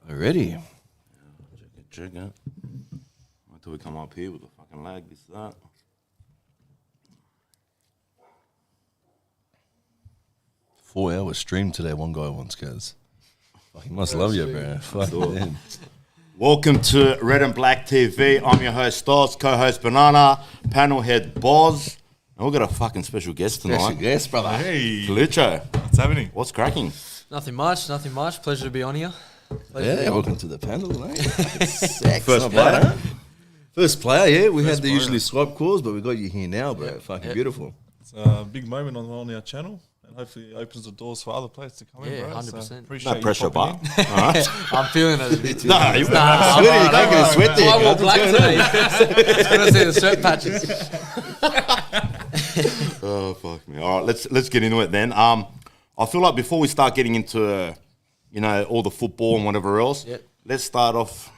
Already. Check it. Until we come up here with the fucking lag, this, that. $4-hour stream today, one guy once goes. He must love you, bro. Fuck. Welcome to Red and Black TV. I'm your host, Stas, co-host Banana, panel head Boz. And we've got a fucking special guest tonight. Special guest, brother. Hey, Carluccio. what's happening? What's cracking? Nothing much. Pleasure to be on here. Yeah, welcome to the panel, mate. Sex, First not player. bad, huh? First player, yeah. We had the player. usually swipe calls, but we got you here now, bro. Fucking beautiful. It's a big moment on our channel, and hopefully it opens the doors for other players to come in, Yeah, bro. 100%. So appreciate No you pressure, popping but. in. All right. I'm feeling it a bit too. Nah, you're I'm sweaty, alright, don't get a I'm sweat alright. there, I wore guys. black today. It's gonna see the sweat patches. Oh, fuck me. All right, let's get into it then. I feel like before we start getting into, all the football and whatever else, Yep. let's start off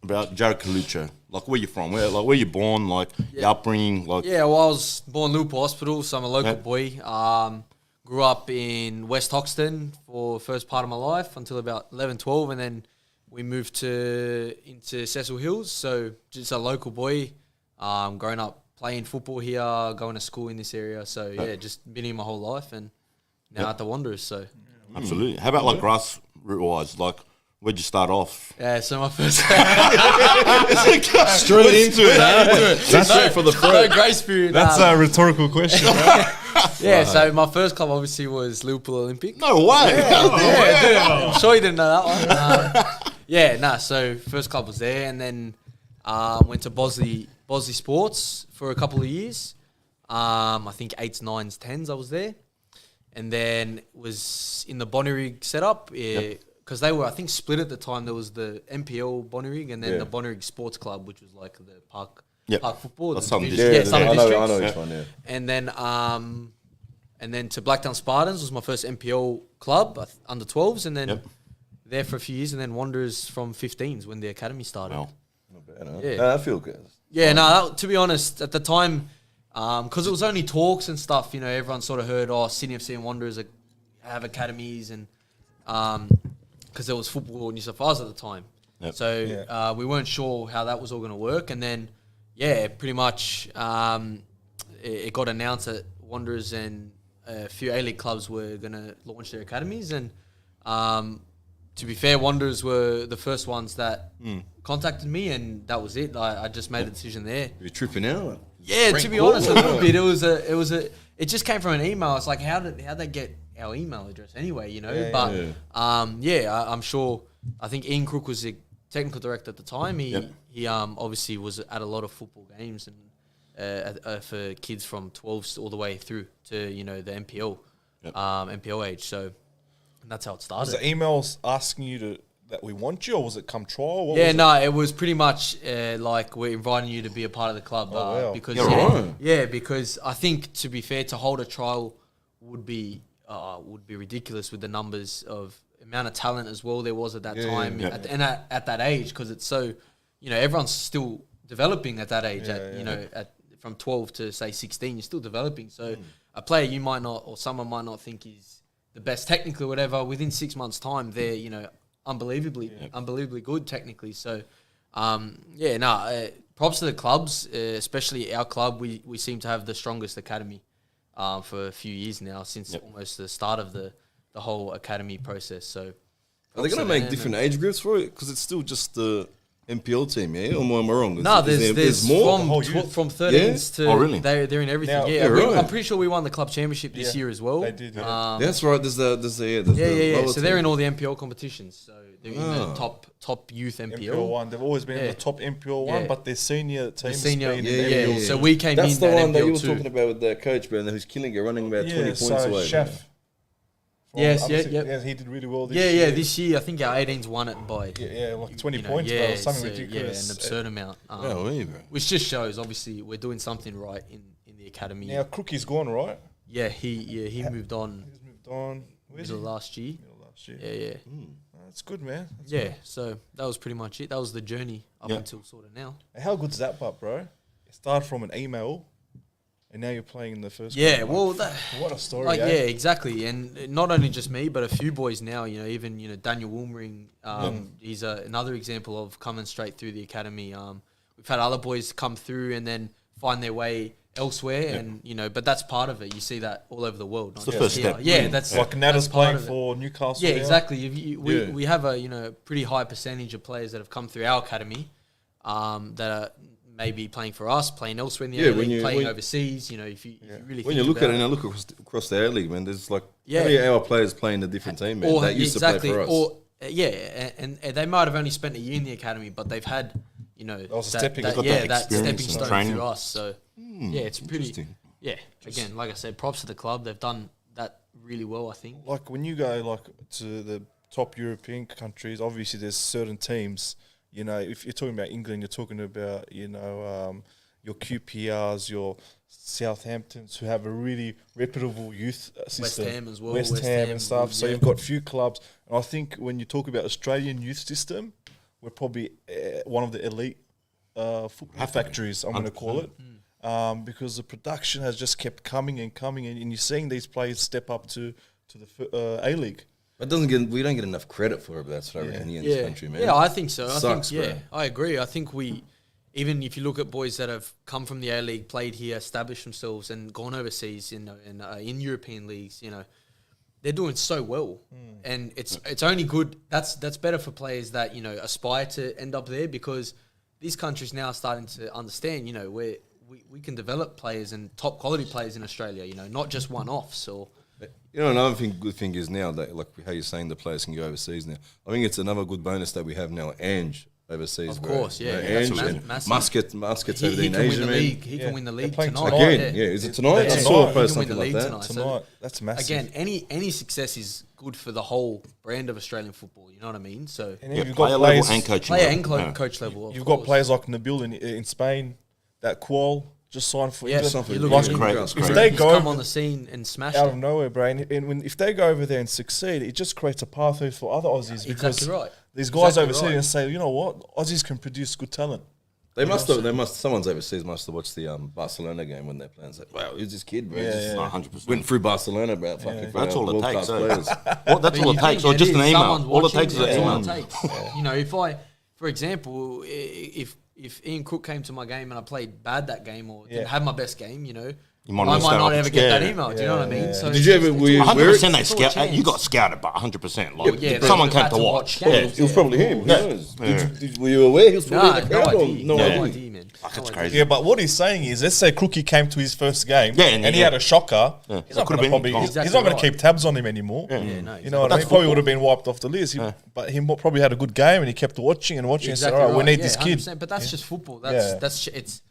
about Jarrod Carluccio. Like, where you from? Where you born? Like, your upbringing? Like, Yeah, well, I was born in Liverpool Hospital, so I'm a local Yep. boy. Grew up in West Hoxton for the first part of my life until about 11, 12, and then we moved into Cecil Hills. So just a local boy, growing up playing football here, going to school in this area. So yeah, just been here my whole life, and now at the Wanderers. So absolutely. How about, like, grassroots-wise? Like, where'd you start off? yeah, so my first Straight into it, huh? That's straight for the no front. grace period. That's a rhetorical question, bro. Yeah, so my first club obviously was Liverpool Olympic. No way. Yeah, dude, I'm sure you didn't know that one. So first club was there, and then went to Bosley Sports for a couple of years. I think 8s, 9s, 10s I was there. And then was in the Bonnyrigg setup, because they were, I think, split at the time. There was the MPL Bonnyrigg and then the Bonnyrigg Sports Club, which was like the park football. That's the Southern division. District. Yeah, Southern I Districts. know which one, yeah. And then to Blacktown Spartans was my first MPL club, under 12s, and then there for a few years, and then Wanderers from 15s when the academy started. Wow. Not bad, huh? Yeah. No, I feel good. Yeah, no, to be honest, at the time, because it was only talks and stuff, everyone sort of heard, Sydney FC and Wanderers have academies, and because there was football in New South Wales at the time. Yep. So we weren't sure how that was all going to work, and then, pretty much it got announced that Wanderers and a few A-League clubs were going to launch their academies, and to be fair, Wanderers were the first ones that contacted me, and that was it. I just made a decision there. You're tripping out. Yeah, to be honest, a little bit. It just came from an email. It's like, how'd they get our email address anyway? I'm sure. I think Ian Crook was the technical director at the time. He obviously was at a lot of football games and for kids from 12s all the way through to the MPL, MPL age. So that's how it started. Was the emails asking you that we want you, or was it come trial? What Yeah, was no, it was pretty much like we're inviting you to be a part of the club wow. because because I think, to be fair, to hold a trial would be ridiculous with the numbers of amount of talent as well there was at that time at that age, because it's so everyone's still developing at that age from 12 to say 16 you're still developing, so a player you might not, or someone might not think is the best technically or whatever, within 6 months time they're unbelievably good technically. So props to the clubs, especially our club. We seem to have the strongest academy for a few years now, since almost the start of the whole academy process. So Are they going to make different age groups for it? Because it's still just the MPL team, yeah? Or am I wrong? No, there's more? from 13s to really? they're in everything. Now- right. I'm pretty sure we won the club championship this year as well. They did, That's right. There's the So they're in all the MPL competitions. So they're in the top youth MPL one. They've always been in the top MPL one, but their senior team has been in MPL. So we came That's in the that one that you were MPL talking about with the coach, bro, who's killing it, running about 20 points away. Chef. Yes, Yeah, he did really well this Yeah, year. this year I think our 18s won it by like 20 points, bro. Something ridiculous. an absurd amount. Oh, really, bro? Which just shows, obviously, we're doing something right in the academy. Now, Crookie's gone, right? Yeah, he moved on He's moved on. Where's he? middle of last year. Last year. Yeah. That's good, man. That's Yeah, good. so that was pretty much it. That was the journey up until sort of now. How good's that part, bro? It started from an email and now you're playing in the first. Yeah, grade. well, What a story! Like, eh? yeah, exactly, and not only just me, but a few boys now. You know, even Daniel Woolmering. He's another example of coming straight through the academy. We've had other boys come through and then find their way elsewhere, and but that's part of it. You see that all over the world. It's the first step. Yeah, that's Like Nada's that's part playing of it. for Newcastle. Yeah, now. exactly. We have a pretty high percentage of players that have come through our academy, that are maybe playing for us, playing elsewhere in the A-League, playing overseas. If you really When think you look at about it and look across the A-League, man, there's like Yeah. how many of our players playing a different team, man, that used to play for us. And they might have only spent a year in the academy, but they've had was a stepping- got that that experience stepping and stone training. through us. So it's pretty. interesting. Yeah, again, like I said, props to the club. They've done that really well, I think. Like when you go like to the top European countries, obviously there's certain teams. If you're talking about England, you're talking about your QPRs, your Southamptons, who have a really reputable youth system. Ham as well, West West Ham Ham, and stuff. So yeah. you've got a few clubs, and I think when you talk about Australian youth system, we're probably one of the elite football factories. I'm going to call it. Because the production has just kept coming and coming, and you're seeing these players step up to the A-League. But we don't get enough credit for it. That's what I reckon in this country, man. Yeah, I think so. Sucks, bro. I agree. I think even if you look at boys that have come from the A-League, played here, established themselves, and gone overseas, in European leagues, they're doing so well, and it's only good. That's better for players that aspire to end up there, because these countries now are starting to understand. We can develop players and top quality players in Australia. Not just one-offs or. Another good thing is now that, like how you're saying, the players can go overseas now. I think it's another good bonus that we have now. Ange overseas, Of bro. course, yeah. Ange That's and massive. Musket's He over there in can win Asia, the man. league. He can win the league playing tonight. tonight. Again, yeah. Is it tonight? I Yeah, saw tonight. a post He can win something the like league that. tonight. So Tonight, that's massive. again, any success is good for the whole brand of Australian football. You know what I mean? So And then Yeah, you've player got level players, and coaching player level. and Yeah. coach level. of you've got course. players like Nabil in Spain, that Qual just signed for Yeah, England. you Something look Like, at him, great. That's If if great. they he's go come over- on the scene and smashed out it. of nowhere, bro. And if they go over there and succeed, it just creates a pathway for other Aussies, because Exactly right. these guys Exactly overseas right. and say, you know what, Aussies can produce good talent. Someone's overseas must have watched the Barcelona game when they're playing. It's like, wow, who's this kid, bro? Yeah, Just yeah. 100%. went through Barcelona, bro. Fucking That's all it world-class takes, eh? players. Well, that's all You it takes, think or just is, an email. someone's All it watching, takes is an that's all email. it takes. For example, if Ian Cook came to my game and I played bad that game or didn't have my best game, You might I miss might that not ever opportunity. get that Yeah. email. Do you know what I mean? So Did it's you ever- just- were it's you all- 100% they it's all a scout. You chance. got scouted, but 100%. Like Yeah, someone they've came had to to watch. watch games. It was probably him. Who knows? Were you aware he was Nah, probably in the no crowd? or idea. No Yeah. No idea. idea, man. Fuck, No it's idea. crazy. Yeah, but what he's saying is, let's say Crookie came to his first game Yeah, and he yeah. had a shocker. Yeah. He's That not could've going been to gone. he's not Exactly going to right. keep tabs on him anymore. Yeah, no, You exactly. know what I That's mean? Probably football. would have been wiped off the list. But he probably had a good game and he kept watching and watching Exactly and said, all right, we right. need this Yeah, kid. 100%. But that's just football. Yeah. It's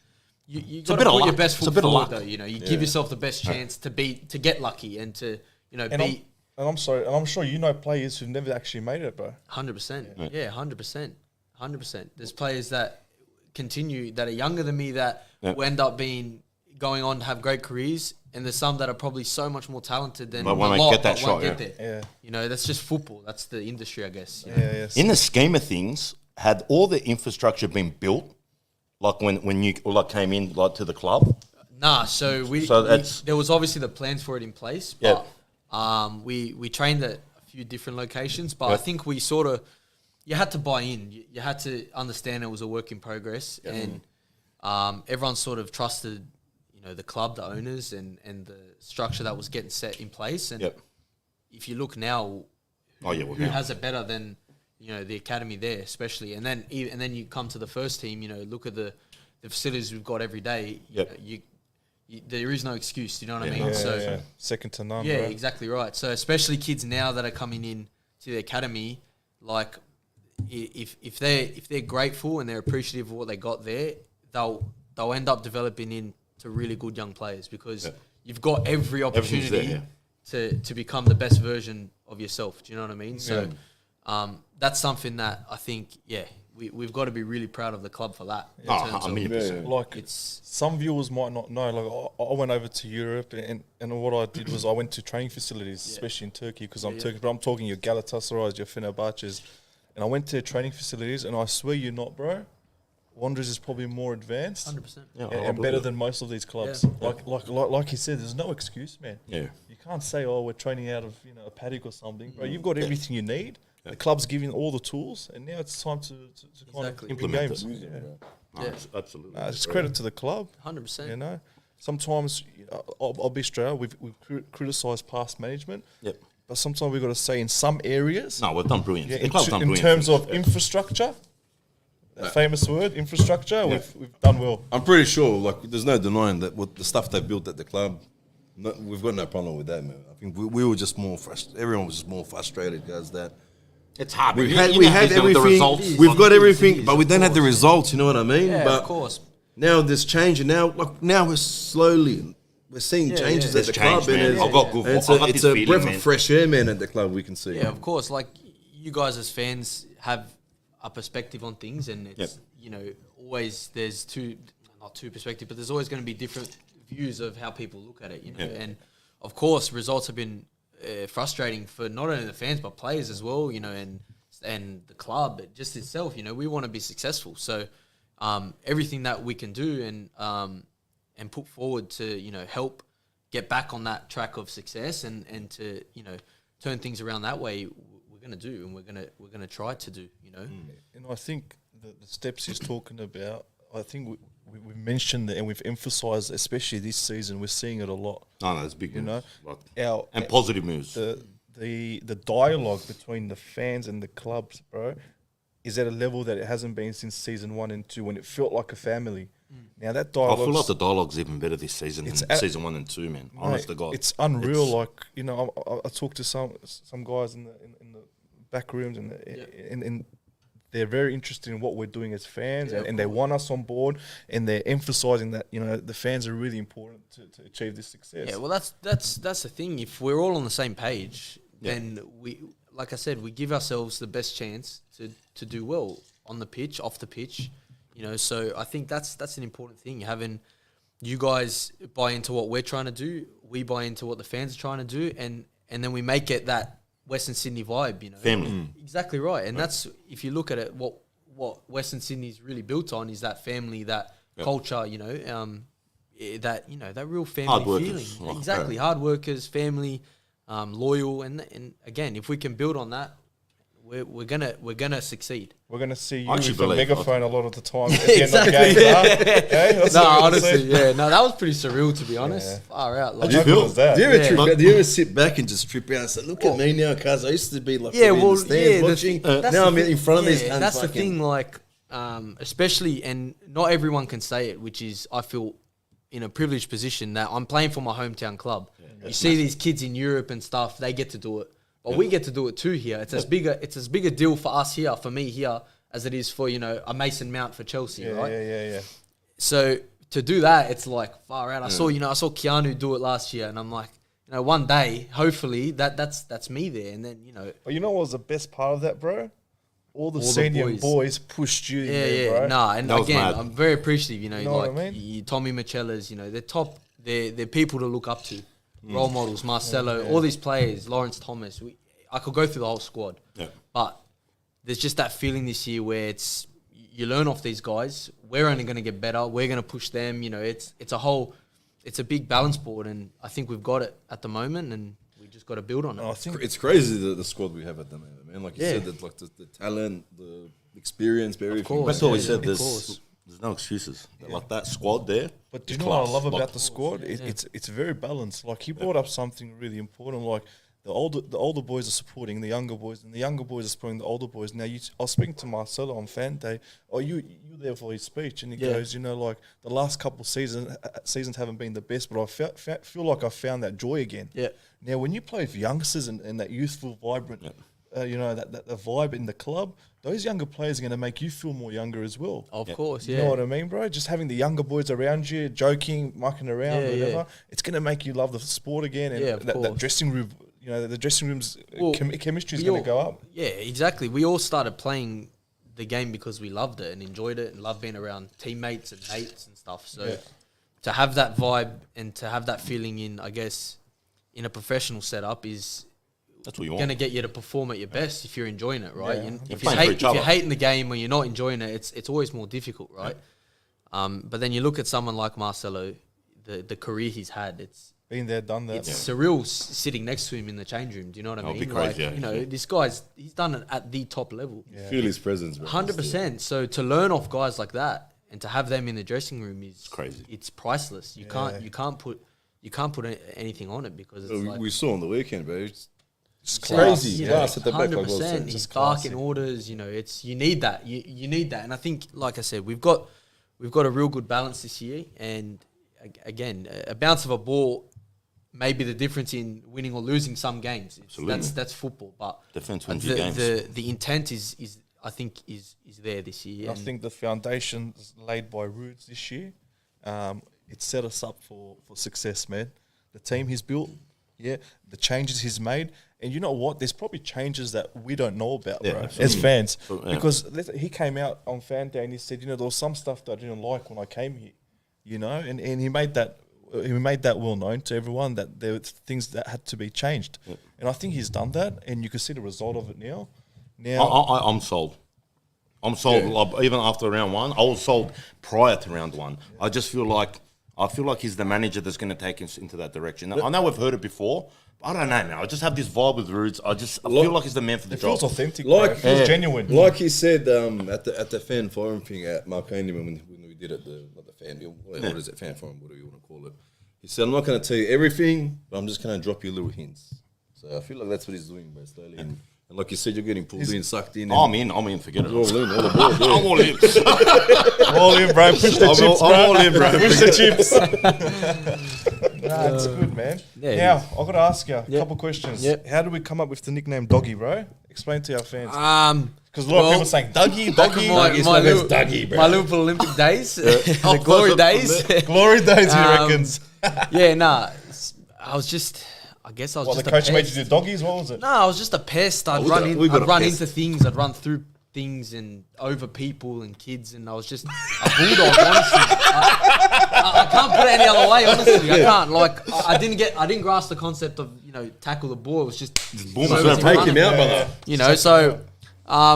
you a got to bit of put your luck. best It's a foot bit of forward luck. though. You give yourself the best chance to get lucky and to And beat. I'm sorry, and I'm sure you know players who've never actually made it, bro. 100%. Yeah, 100%. 100%. There's players that continue that are younger than me that will end up going on to have great careers, and there's some that are probably so much more talented than But won't a they lot, get that but won't shot, get yeah. there. That's just football. That's the industry, I guess. Yes. In the scheme of things, had all the infrastructure been built, like when you came in to the club? Nah, so there was obviously the plans for it in place, but we trained at a few different locations, but I think we sort of you had to buy in. You had to understand it was a work in progress, and everyone sort of trusted the club, the owners, and the structure that was getting set in place. And if you look now, who has it better than the academy there, especially, and then you come to the first team. Look at the facilities we've got every day. There is no excuse. You know what I mean? Yeah. Second to none. Yeah, bro. exactly right. So especially kids now that are coming in to the academy, like if they're grateful and they're appreciative of what they got there, they'll end up developing into really good young players because you've got every opportunity to become the best version of yourself. Do you know what I mean? So that's something that I think we've got to be really proud of the club for that. in terms of- 100%. Like It's some viewers might not know. Like I went over to Europe, and what I did was I went to training facilities, especially in Turkey, because I'm Turkish. But I'm talking your Galatasaray's, your Fenerbahce's, and I went to training facilities, and I swear you not, bro. Wanderers is probably more advanced 100%. Yeah, and better than most of these clubs. Yeah. Like you said, there's no excuse, man. Yeah. You can't say, oh, we're training out of a paddock or something, bro. You've got everything you need. The club's giving all the tools, and now it's time to kind of Implement games. it. Yeah. Absolutely. It's credit to the club. 100%. You know, sometimes I'll be straight up. We've criticised past management. Yep. But sometimes we've got to say in some areas. No, we've done brilliant. Yeah, The club's done in brilliant terms things. of infrastructure, that famous word, infrastructure, we've done well. I'm pretty sure, like, there's no denying that with the stuff they built at the club, we've got no problem with that, man. I think we were just more frustrated. Everyone was just more frustrated because that. It's hard. We You had know, everything. The results. We've got It everything, is, but we don't have the results. You know what I mean? Yeah, but of course. now there's change, and now we're slowly seeing changes There's at the change, club. man. And I've got good. it's I've got it's this a feeling, breath man. of fresh air, man. At the club, we can see. Yeah, of course. Like, you guys as fans have a perspective on things, and it's always there's not two perspectives, but there's always going to be different views of how people look at it. And of course, results have been frustrating for not only the fans but players as well. And the club just itself. We want to be successful, so everything that we can do and put forward to help get back on that track of success and to turn things around that way, we're going to do, and we're gonna try to do. And I think the steps he's talking about, I think we mentioned it and we've emphasised, especially this season, we're seeing it a lot. No, it's big. You know, moves. And positive moves. The dialogue between the fans and the clubs, bro, is at a level that it hasn't been since season 1 and 2 when it felt like a family. Now that I dialogue, feel like the dialogue's even better this season than season 1 and 2, man. Honest to God, it's unreal. I talked to some guys in the back rooms and they're very interested in what we're doing as fans, and they want us on board, and they're emphasising that the fans are really important to achieve this success. Yeah, well, that's the thing. If we're all on the same page, then we, like I said, we give ourselves the best chance to do well on the pitch, off the pitch. So I think that's an important thing. Having you guys buy into what we're trying to do, we buy into what the fans are trying to do, and then we make it that Western Sydney vibe, Family. Exactly right. And that's, if you look at it, what Western Sydney's really built on is that family, that culture, that real family Hard feeling. workers. Exactly. Hard workers, family, loyal, and again, if we can build on that, we're gonna succeed. We're gonna see you actually with a believe- megaphone a lot of the time. At the end of the Exactly. game, okay? That's No, what we're gonna honestly, see. that was pretty surreal, to be honest. Yeah. Far out. Like, How good was that? Do you ever Yeah. trip out? Do you ever sit back and just trip out and say, "Look at me now, cuz I used to be like in the stands watching. that's Now the I'm thing. in front of these." Yeah, cunts that's the fucking- thing. Like, especially, and not everyone can say it, which is, I feel, in a privileged position that I'm playing for my hometown club. You see these kids in Europe and stuff; they get to do it, but we get to do it too here. It's as big a deal for us here, for me here, as it is for a Mason Mount for Chelsea, right? Yeah. So to do that, it's like far out. I saw Keanu do it last year, and I'm like, one day, hopefully, that's me there, and then But you know what was the best part of that, bro? All the the senior boys. boys pushed you in Yeah, there, yeah, bro. nah, and That was again, mad. I'm very appreciative. know what like I mean? Tommy Michella's, they're top. They're people to look up to, role models. Marcelo, all these players, Lawrence Thomas. I could go through the whole squad, but there's just that feeling this year where you learn off these guys. We're only going to get better. We're going to push them. It's a big balance board, and I think we've got it at the moment, and we just got to build on it. I think It's crazy the squad we have at the moment, man. Like you Yeah. said, that like the talent, the experience, everything. course. That's what we Yeah, said. of course. There's no excuses. Like that squad there. But do you is know what I class. love Like, about the squad? It's very balanced. Like he brought up something really important. Like the older boys are supporting the younger boys, and the younger boys are supporting the older boys. Now I was speaking to Marcelo on Fan Day. Oh, you there for his speech, and he goes, like the last couple seasons haven't been the best, but I feel like I found that joy again. Yeah. Now when you play with youngsters and that youthful, vibrant, that the vibe in the club, those younger players are going to make you feel more younger as well. Of course, yeah. You know what I mean, bro? Just having the younger boys around you, joking, mucking around, Yeah, whatever, yeah. it's going to make you love the sport again. And Yeah, of that course. dressing room, the dressing room's Well, chemistry is we going to all- go up. Yeah, exactly. We all started playing the game because we loved it and enjoyed it and loved being around teammates and mates and stuff. So to have that vibe and to have that feeling in, I guess, in a professional setup That's what you want. going to get you to perform at your best if you're enjoying it, right? Yeah. If playing for each other. you're hating the game or you're not enjoying it, it's always more difficult, right? But then you look at someone like Marcelo, the career he's had, it's Been there, done that. surreal sitting next to him in the change room. Do you know what I mean? It'd be crazy, like, you know, this he's done it at the top level. Feel his presence, bro. 100%. So to learn off guys like that and to have them in the dressing room is crazy. It's priceless. You can't put anything on it because it's like, We saw on the weekend, bro. It's class, crazy. you know, Class at the back, like I was 100%. saying. He's Just barking orders. You know, you need that. You need that. And I think, like I said, we've got a real good balance this year. And again, a bounce of a ball may be the difference in winning or losing some games. That's football. But Defense wins your games. the intent is I think is there this year. I think the foundations laid by Roots this year, it set us up for success, man. The team he's built, the changes he's made, and you know what? There's probably changes that we don't know about, bro, as fans. Because he came out on Fan Day and he said, you know, there was some stuff that I didn't like when I came here, you know, and he made that well known to everyone that there were things that had to be changed. And I think he's done that, and you can see the result of it now. I'm sold. I'm sold. Like, even after round one, I was sold prior to round one. I just feel like he's the manager that's going to take us into that direction. Now, I know we've heard it before. But I don't know, man. I just have this vibe with Roots. I feel like he's the man for the job. It feels authentic, it feels genuine. Like he said at the fan forum thing at Marconi when we did it, not the fan, what is it, fan forum, what do you want to call it? He said, I'm not going to tell you everything, but I'm just going to drop you little hints. So I feel like that's what he's doing, bro, slowly. And like you said, you're getting pulled in, sucked in. I'm in, forget it. You're all in, all aboard, yeah. I'm all in. All in, bro. Push the chips, bro. I'm all in, bro. Push the chips. Nah, it's good, man. Yeah, now, I've got to ask you a couple questions. Yep. How did we come up with the nickname Doggy, bro? Explain to our fans. Because a lot of people are saying Dougie. My Liverpool Olympic days, the glory days. Glory days, he reckons. I was just What, just the a coach made pest. you do doggies? What was it? No, I was just a pest. I'd we got a run pest. into things. I'd run through things and over people and kids, and I was just a bulldog. Honestly, I can't put it any other way. Honestly, I can't. Like, I didn't grasp the concept of tackle the ball. It was just boom, Take him out, brother. So I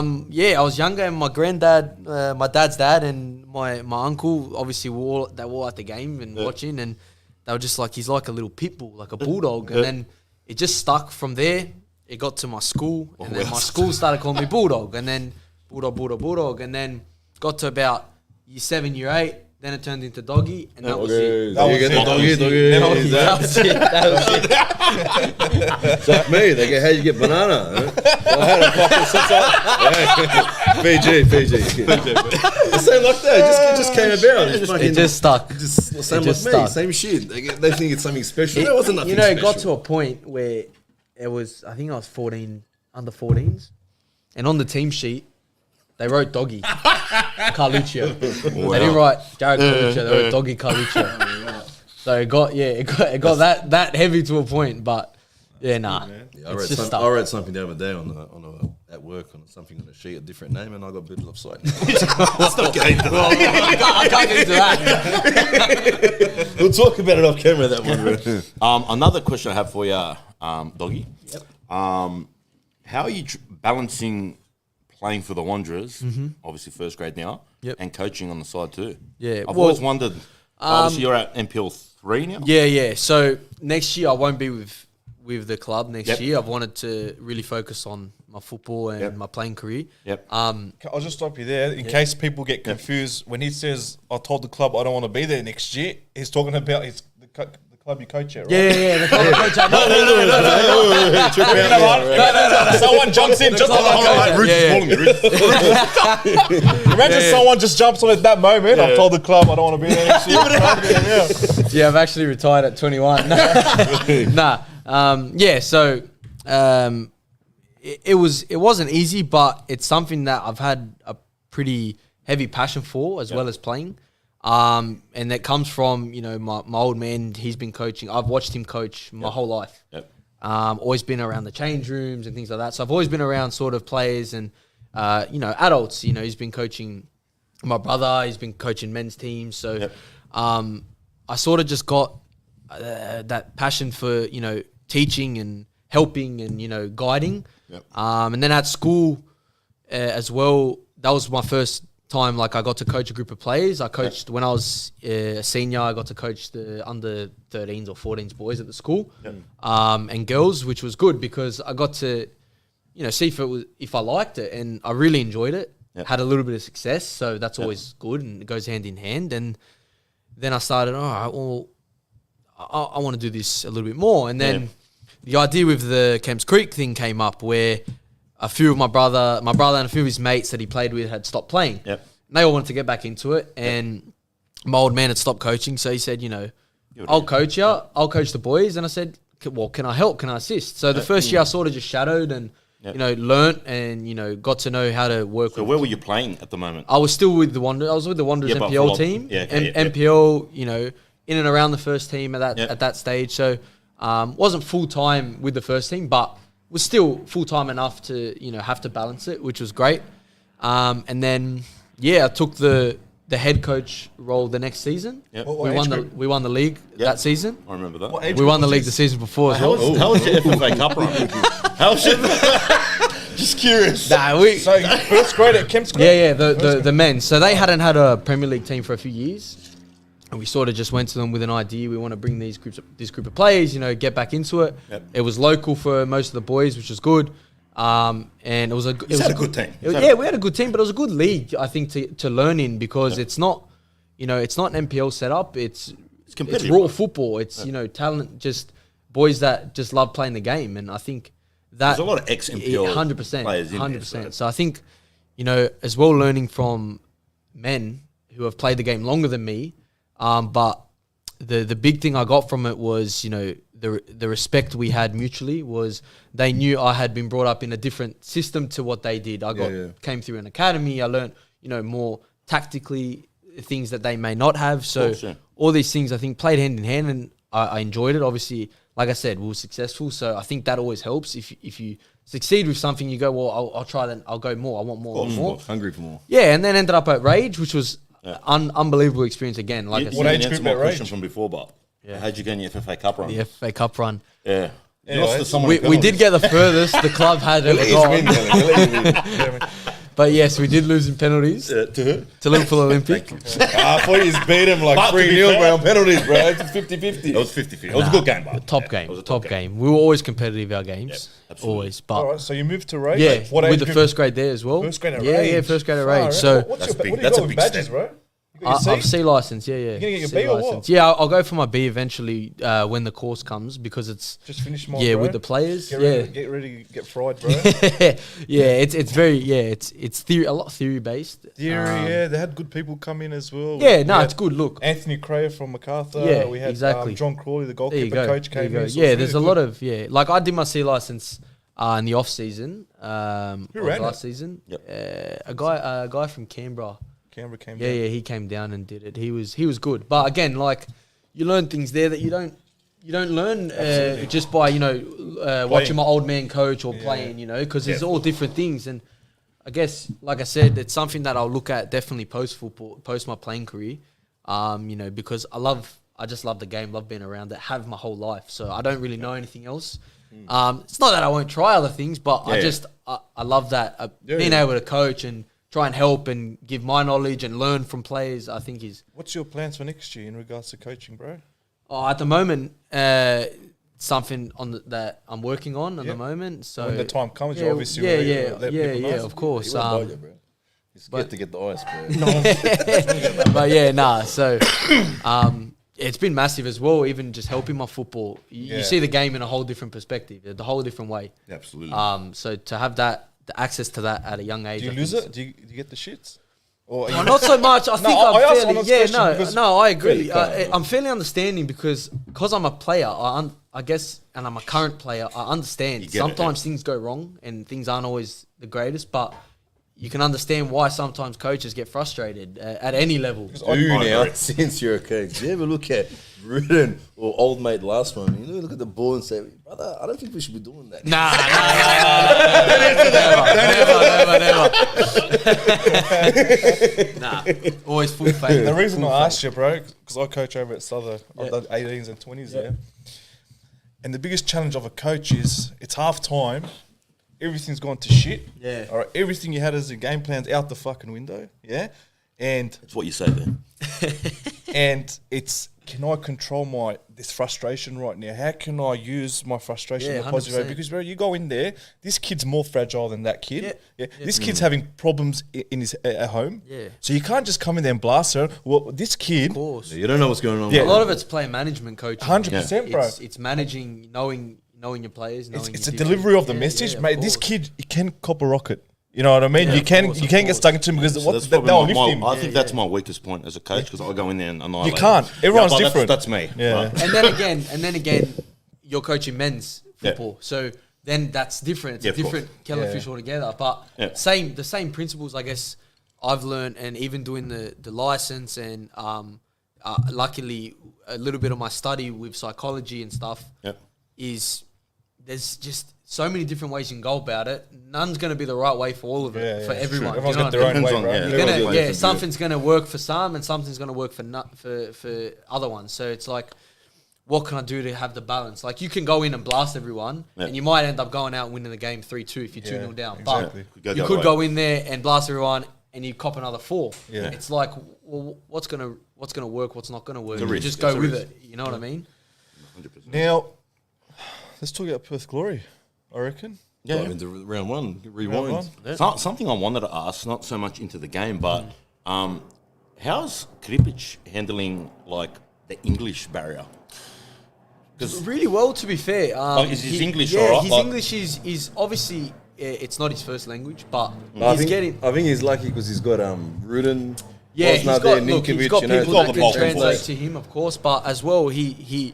was younger, and my granddad, my dad's dad, and my uncle obviously were all at the game and watching, and they were just like, he's like a little pit bull, like a bulldog, and then it just stuck from there. It got to my school, and then my school started calling me Bulldog, and then Bulldog, and then got to about year 7, year 8. Then it turned into Doggy, and that was it. That was it. It's like me. They go, how'd you get banana? Huh? Well, I had a fucking Fiji. The same like that. It just came about. It just stuck. Same like me. stuck. Same shit. They think it's something special. It wasn't nothing It special. got to a point where it was, I think I was 14, under 14s, and on the team sheet, they wrote Doggy. Carluccio. They didn't write Jarrod Carluccio, they wrote Doggy Carluccio. So it got that heavy to a point, but nah. Yeah, I read something the other day at work on something on a sheet, a different name, and I got a bit upset. Let's not get into that. I can't get into that. We'll talk about it off camera, that one. Another question I have for you, Doggy. Yep. How are you balancing playing for the Wanderers, obviously first grade now, and coaching on the side too? Yeah, I've always wondered. Obviously, you're at MPL 3 now. Yeah. So next year I won't be with the club. Next year I've wanted to really focus on my football and my playing career. I'll just stop you there in case people get confused. When he says, I told the club I don't want to be there next year, he's talking about the club you coach at, right? Yeah. The club I coach at. No. Someone jumps in just Imagine someone just jumps on at that moment. I've told the club I don't want to be there next year. Yeah, I've actually retired at 21. It wasn't easy, but it's something that I've had a pretty heavy passion for, as well as playing. And that comes from, my old man. He's been coaching. I've watched him coach my whole life. Always been around the change rooms and things like that. So I've always been around sort of players and, adults. He's been coaching my brother. He's been coaching men's teams. So I sort of just got that passion for, teaching and helping and, you know, guiding. Yep. And then at school as well, that was my first time, like, I got to coach a group of players. I coached, when I was a senior, I got to coach the under 13s or 14s boys at the school, and girls, which was good because I got to, you know, see if I liked it, and I really enjoyed it. Had a little bit of success, so that's always good, and it goes hand in hand. And then I started, all right, well, I want to do this a little bit more. And then the idea with the Kemps Creek thing came up, where a few of my brother and a few of his mates that he played with had stopped playing. And they all wanted to get back into it, and my old man had stopped coaching, so he said, you know, I'll coach you, I'll coach the boys. And I said, well, can I help? Can I assist? So the first year I sort of just shadowed and, you know, learnt and, you know, got to know how to work with. So where were you playing at the moment? I was still with the Wanderers. I was with the Wanderers NPL team. NPL, you know, in and around the first team at that stage. So wasn't full-time with the first team, but was still full-time enough to, you know, have to balance it, which was great. And then, I took the head coach role the next season. We won the league that season. I remember that. We won the league the season before as well. How was your FFA Cup run? Just curious. So first grade at Kemps Creek? The men. So they hadn't had a Premier League team for a few years, and we sort of just went to them with an idea. We want to bring this group of players, you know, get back into it. It was local for most of the boys, which was good. And it was a good team. We had a good team, but it was a good league, I think, to learn in, because it's not, you know, it's not an NPL setup. It's raw football. It's you know, talent, just boys that just love playing the game, and I think that there's a lot of ex-NPL 100%, players in 100%. there, So I think, you know, as well, learning from men who have played the game longer than me, but the big thing I got from it was, you know, the respect we had mutually was they knew I had been brought up in a different system to what they did. I came through an academy. I learned, you know, more tactically things that they may not have. So all these things I think played hand in hand, and I enjoyed it. Obviously, like I said, we were successful. So I think that always helps. If you succeed with something, you go, well, I'll try, then I'll go more. I want more. More. Hungry for more. Yeah, and then ended up at Rage, which was unbelievable experience again. Like I said. What age group my at question Rage? from before, but how'd you get in your FFA Cup run? The FA Cup run. Yeah. Anyway, We did get the furthest the club had ever gone. But yes, we did lose in penalties to Liverpool Olympic. I thought you beat him like 3-0, bro, on penalties, bro. It's 50-50. It was 50-50. It was a good game, bro. Top game. We were always competitive, our games. absolutely. Always. But All right, so you moved to Rage? yeah, What with age the group? first grade there as well. First grade at Yeah, Rage. first grade at Oh, Rage. right. So What do you That's got a with big badges, step. bro? You got your I've C license, yeah. You gonna get your C B or what? license. Yeah, I'll go for my B eventually when the course comes, because it's Just finish mine, yeah bro. with the players. Get Yeah, ready to get fried, bro. it's very it's theory, a lot theory based. Theory, they had good people come in as well. Yeah, We no, had it's good. Look, Anthony Crayer from MacArthur. Yeah, we had exactly. John Crawley, the there you goalkeeper go. coach, There you came go. in. So Yeah, it's there's really a lot good. of like I did my C license in the off season. Who ran last it? season? Yep. A guy from Canberra. Canberra came Yeah, down. he came down and did it. He was good. But again, like you learn things there that you don't learn just by watching my old man coach or playing. You know, because it's all different things. And I guess, like I said, it's something that I'll look at definitely post football, post my playing career. Because I just love the game, love being around it, have my whole life. So I don't really know anything else. It's not that I won't try other things, but I love that being able to coach and try and help and give my knowledge and learn from players. I think is What's your plans for next year in regards to coaching, bro? at the moment something that I'm working on at the moment. So When the time comes, you obviously will let people know. of course. He won't bite you, bro. He's scared to get the ice, bro. But yeah, nah. So it's been massive as well. Even just helping my football, you see the game in a whole different perspective, a whole different way. Absolutely. So to have the access to that at a young age. Do you I lose think it? Do you get the shits? Or Well, not so much. I think I asked I'm honest fairly. question because- I agree. Fairly calm. I'm fairly understanding because I'm a player. I guess, and I'm a current player. I understand. get it, Sometimes things go wrong and things aren't always the greatest, but you can understand why sometimes coaches get frustrated at any level. You now, since you're a coach, do you ever look at Ridden or old mate last one? You look at the ball and say, brother, I don't think we should be doing that. Nah. Never. Nah. Always full faith. The reason I asked you, bro, because I coach over at Southern, I've done 18s and 20s there. And the biggest challenge of a coach is it's half time, everything's gone to shit. Yeah. All right, everything you had as a game plan's out the fucking window. Yeah. And That's what you say there. and it's, can I control this frustration right now? How can I use my frustration in a positive way? 100%. Because bro, you go in there, this kid's more fragile than that kid. Yeah. This kid's having problems in his at home. Yeah. So you can't just come in there and blast her. Well, this kid, Of course. You don't know what's going on. Yeah. A lot of it's player management coaching. 100%, bro. It's managing, knowing your players. It's a delivery of the message, mate. This course. kid, you can cop a rocket. You know what I mean? Yeah, you of can course, you of can get course. stuck into him because So what probably they'll lift him. I think that's my weakest point as a coach because I go in there and annihilate. You can't. Everyone's but different. That's me. Yeah. Right. And then again, you're coaching men's football, so then that's different. It's Yeah, a of course. different kettle of fish altogether. But the same principles, I guess, I've learned, and even doing the license, and luckily a little bit of my study with psychology and stuff is there's just so many different ways you can go about it. None's going to be the right way for all of it, for everyone. True. Everyone's you know got their own Depends way, on- bro. yeah. You're Everyone's gonna, got something's going to work for some and something's going to work for other ones. So it's like, what can I do to have the balance? Like, you can go in and blast everyone and you might end up going out and winning the game 3-2 if you're 2-0 down. exactly. But you could go in there and blast everyone and you cop another 4. Yeah. It's like, well, what's gonna work, what's not gonna work? a You risk. just It's go a with risk. it. You know what I mean? 100%. Now, let's talk about Perth Glory, I reckon. Yeah. Dive into round one. Rewind. Something I wanted to ask, not so much into the game, but how's Kripic handling like the English barrier? Because Really well, to be fair. is his English Yeah, alright? his Like- English is obviously it's not his first language, but I he's getting. think he's lucky because he's got Rudin. Yeah, he's got, there, look, he's Ninkovic, got you know, people got that the can ball translate force. to him, of course, but as well, he's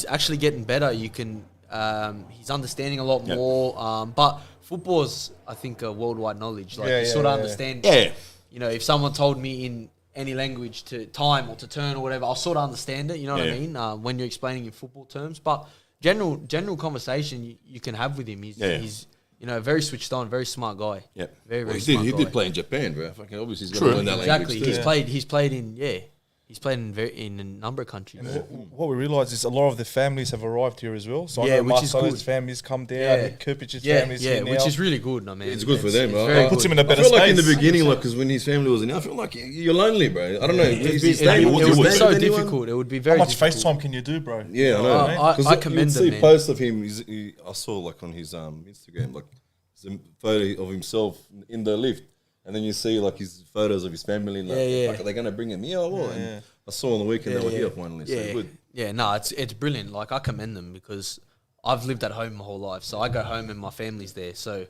actually getting better. You can, he's understanding a lot more. But football's, I think, a worldwide knowledge. Like, you sort of understand. Yeah. You know, if someone told me in any language to time or to turn or whatever, I'll sort of understand it. You know what I Yeah. mean? When you're explaining in football terms, but general conversation you can have with him. He's you know, very switched on, very smart guy. Yeah. Very, Well, very he smart did. guy. He did play in Japan, bro. Fucking obviously, he's got True. to learn that Exactly. language. too. He's played in a number of countries. What we realise is a lot of the families have arrived here as well. So Yeah, I know which is Marcelo's good. families come down, Yeah. Kirpic's Yeah, families here now. which is really good. I mean, It's good for them, right? very Puts good. him in a I better feel like in space. the beginning, like, because when his family was in, I feel like you're lonely, bro. I don't know. It'd Is he be, staying it with would you? be Staying so with anyone? difficult. It would be How very much difficult. FaceTime can you do, bro? Yeah, I know. I 'Cause I you commend would them, see man. posts of him. I saw like on his Instagram, like some photo of himself in the lift, and then you see like his photos of his family. And like, Yeah. Fuck, are they gonna bring him here or what? And I saw on the weekend they were here finally. So Yeah, good. yeah, no, it's brilliant. Like, I commend them because I've lived at home my whole life, so I go home and my family's there. So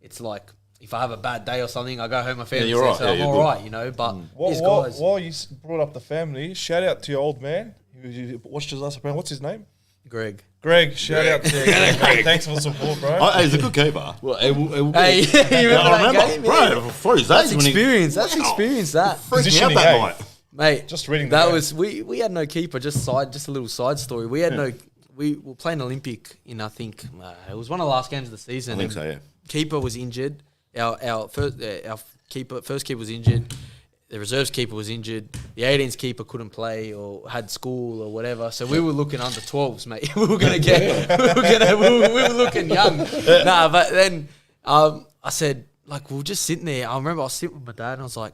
it's like, if I have a bad day or something, I go home, my family's you're there, right. so Yeah, I'm you're all good. right, you know. But these guys, While you brought up the family, shout out to your old man. You watched his last appearance. What's his name? Greg. Greg. Shout out to Greg. Thanks for the support, bro. He's a good keeper. Well, Hey, you remember I that remember, game? bro, Yeah. before his That's days when he experience. That's experience. That. freaked me out Positioning, that eh? night. Mate, Just reading the that game. was we had no keeper. Just a little side story. We had no. We were playing Olympic in, I think it was one of the last games of the season. I think and so, yeah. Keeper was injured. Our first keeper was injured. The reserves keeper was injured. The 18s keeper couldn't play or had school or whatever. So we were looking under 12s, mate. We were gonna get. We were looking young. Nah, but then I said, like, we were just sitting there. I remember I was sitting with my dad and I was like,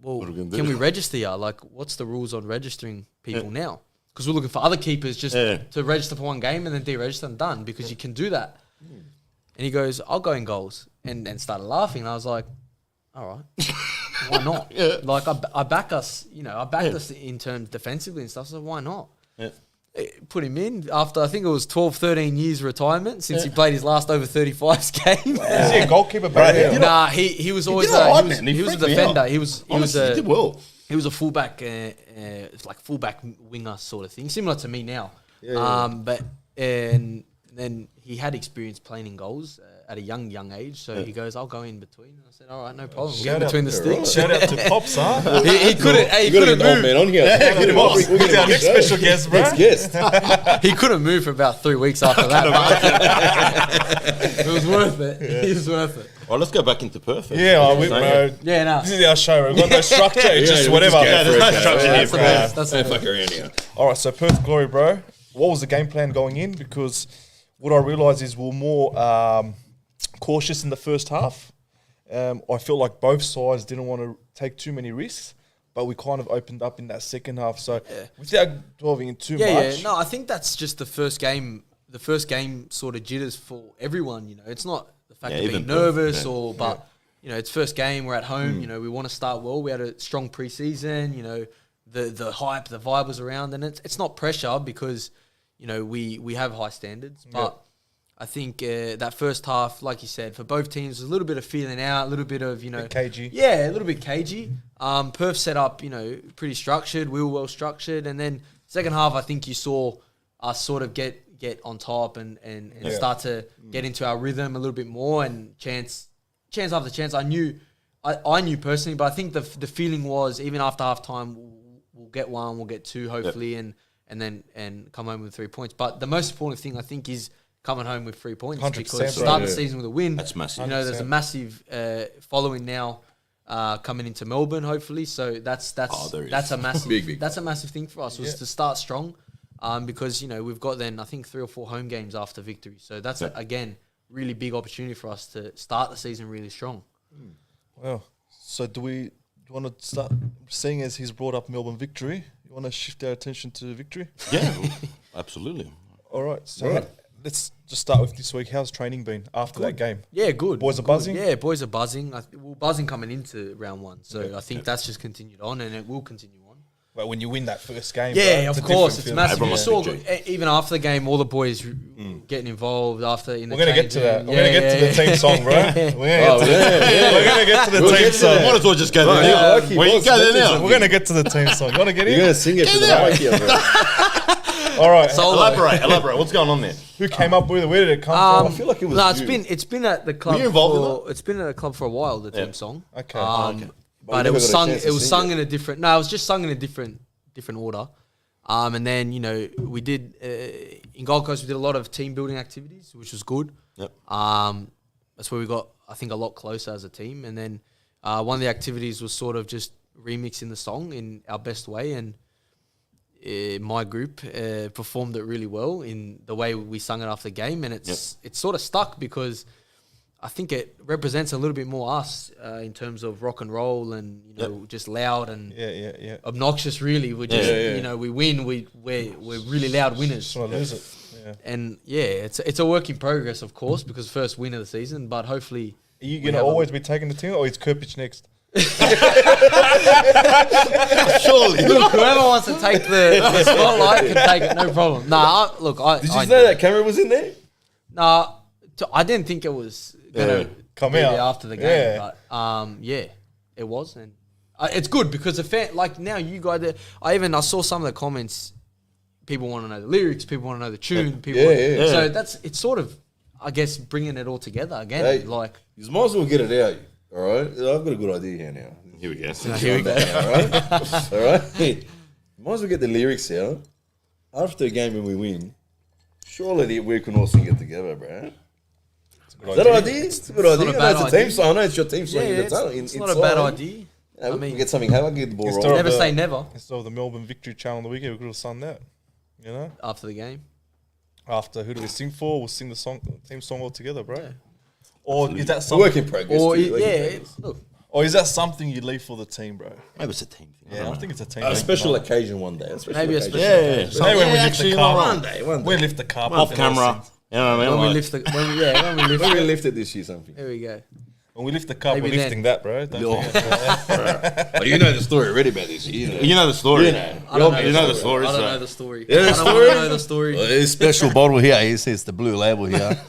well, What are we gonna do? can we register you? Like, what's the rules on registering people now? Because we're looking for other keepers just to register for one game and then deregister and done, because you can do that. And he goes, I'll go in goals. And started laughing. And I was like, all right, why not? Like, I back us, I backed us in terms defensively and stuff, so why not? Yeah. Put him in after, I think it was 12, 13 years retirement since he played his last over 35s game. Is he a goalkeeper, bro? Nah, he was always did all right, he man. He was a freaked me defender. out. He was Honestly, he did well. He was a fullback, like fullback winger sort of thing, similar to me now. But and then he had experience playing in goals at a young age, so he goes, "I'll go in between." And I said, "All right, no problem. We'll Shout go out- between the sticks." Shout out to Pops, huh? He couldn't. He You got to couldn't get the old move. man on here. Get him on. We'll get him Our on next the show. special guest, bro. Next guest. He couldn't move for about 3 weeks after that. But it was worth it. It was worth it. All right, let's go back into Perth. Yeah, bro. Yeah, no. This is our show. We've got no structure. It's just we'll whatever. just go for there's no it, structure bro. here, That's the bro. best. That's the Don't best. fuck around here. All right, so Perth Glory, bro. what was the game plan going in? Because what I realised is we're more cautious in the first half. I feel like both sides didn't want to take too many risks, but we kind of opened up in that second half. So without delving in too much. Yeah, no, I think that's just the first game. The first game sort of jitters for everyone. You know, it's not the fact of being nervous but you know, it's first game. We're at home. You know, we want to start well. We had a strong preseason. You know, the hype, the vibe was around, and it's not pressure because you know we have high standards, but. I think that first half, like you said, for both teams, was a little bit of feeling out, a little bit of, you know... cagey. Yeah, a little bit cagey. Perth set up, you know, pretty structured. We were well structured. And then second half, I think you saw us sort of get on top and start to get into our rhythm a little bit more. And chance after chance, I knew personally, but I think the feeling was, even after half time, we'll get one, we'll get two, hopefully, and then come home with 3 points. But the most important thing, I think, is coming home with 3 points because start the season with a win. That's massive. You know, there's a massive following now coming into Melbourne, hopefully. So that's a massive big. That's a massive thing for us was to start strong, because you know we've got then I think 3 or 4 home games after victory. So that's again really big opportunity for us to start the season really strong. Well, so do you want to start seeing as he's brought up Melbourne Victory? You want to shift our attention to victory? Yeah, absolutely. All right. So let's just start with this week. How's training been after that game? Yeah, good. Boys are buzzing? Yeah, boys are buzzing. We're buzzing coming into round one. So I think that's just continued on and it will continue on. Well, when you win that first game. Yeah, bro, of course. It's feeling. massive. You saw even after the game, all the boys getting involved after in the We're going to get to that. We're Yeah, going to get to the team song, bro. We're going to get to the team song. Might as well just go there now. Well, you go there now. We're going to get to the team song. You want to get in? You're going to sing it to the mic here, bro. All right. Elaborate. What's going on there? Who came up with it? Where did it come from? I feel like it was it's been at the club. Were you involved in It's been at the club for a while. The team song. Okay. But it was sung. It was sung in a different. No, it was just sung in a different order. And then you know we did in Gold Coast we did a lot of team building activities, which was good. Yep. That's where we got I think a lot closer as a team. And then one of the activities was sort of just remixing the song in our best way and. My group performed it really well in the way we sung it after the game, and it's sort of stuck because I think it represents a little bit more us in terms of rock and roll and you know just loud and obnoxious. Really, we just you know we win. We're really loud winners. Just want to lose it. Yeah. And it's a work in progress, of course, because first win of the season. But hopefully, are you going to always be taking the team, or is Kirpich next? Surely. Look, whoever wants to take the spotlight can take it, no problem. Nah, Did you know that camera was in there? Nah, I didn't think it was gonna come be out there after the game, but it was, and it's good because the fan like now you guys. I saw some of the comments. People want to know the lyrics. People want to know the tune. So it's sort of, I guess, bringing it all together again. Hey, like you might as well get it out. All right, I've got a good idea here now. Here we go. here we go. All right. Hey, might as well get the lyrics out after a game when we win. Surely we can all sing it together, bro. Is that an idea? It's a good idea. It's a team song. I know it's your team song. It's not a bad idea. Yeah, we can get something. How I get the ball Instead rolling. of Never say never. Instead of the Melbourne Victory channel on the weekend, we could have sung that. You know, After the game. after who do we sing for? We'll sing the team song all together, bro. Yeah. Or is that It's a something? work in progress. Or too, look, Or is that something you leave for the team, bro? Maybe it's a team thing. Yeah, I think it's a team. A special occasion one day. maybe a occasion. special. Maybe when we lift actually, the you're not cup. wrong. One We day. lift the cup Off and all camera. things. You know what I mean? When we Like, lift the when we lift We're going to lift it this year, something. there we go. When we lift the cup, Maybe we're lifting that, bro. Don't forget. Oh, you know the story already about this. You know the story. You know. I don't You know the story. I don't so- know the story. Yeah, the I don't story? wanna know the story. Well, this special bottle here, it says the blue label here.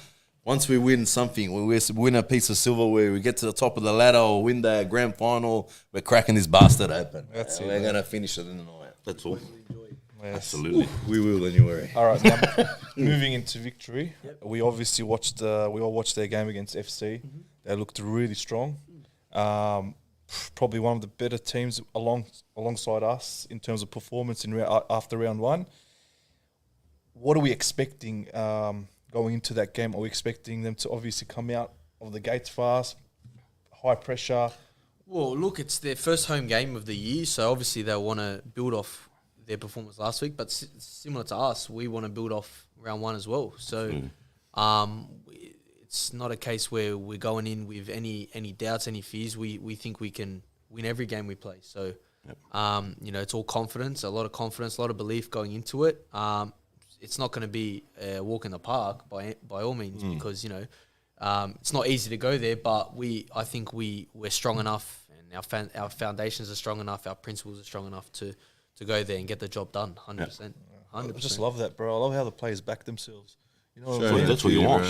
Once we win something, we win a piece of silverware, we get to the top of the ladder or win the grand final, we're cracking this bastard open. That's And it, we're going to finish it in the night. That's all. Yes. Absolutely. We will anyway. All right, now, moving into victory. We obviously watched. We all watched their game against FC. They looked really strong. Probably one of the better teams alongside us in terms of performance after round one. What are we expecting going into that game? Are we expecting them to obviously come out of the gates fast, high pressure? Well, look, it's their first home game of the year, so obviously they'll want to build off their performance last week, but similar to us, we want to build off round one as well. So it's not a case where we're going in with any doubts, any fears. We think we can win every game we play. So, you know, it's all confidence, a lot of belief going into it. It's not going to be a walk in the park by all means because, you know, it's not easy to go there, but I think we're strong enough, and our foundations are strong enough, our principles are strong enough to go there and get the job done, 100%. 100%. I just love that, bro. I love how the players back themselves. You know, Sure, that's what you want.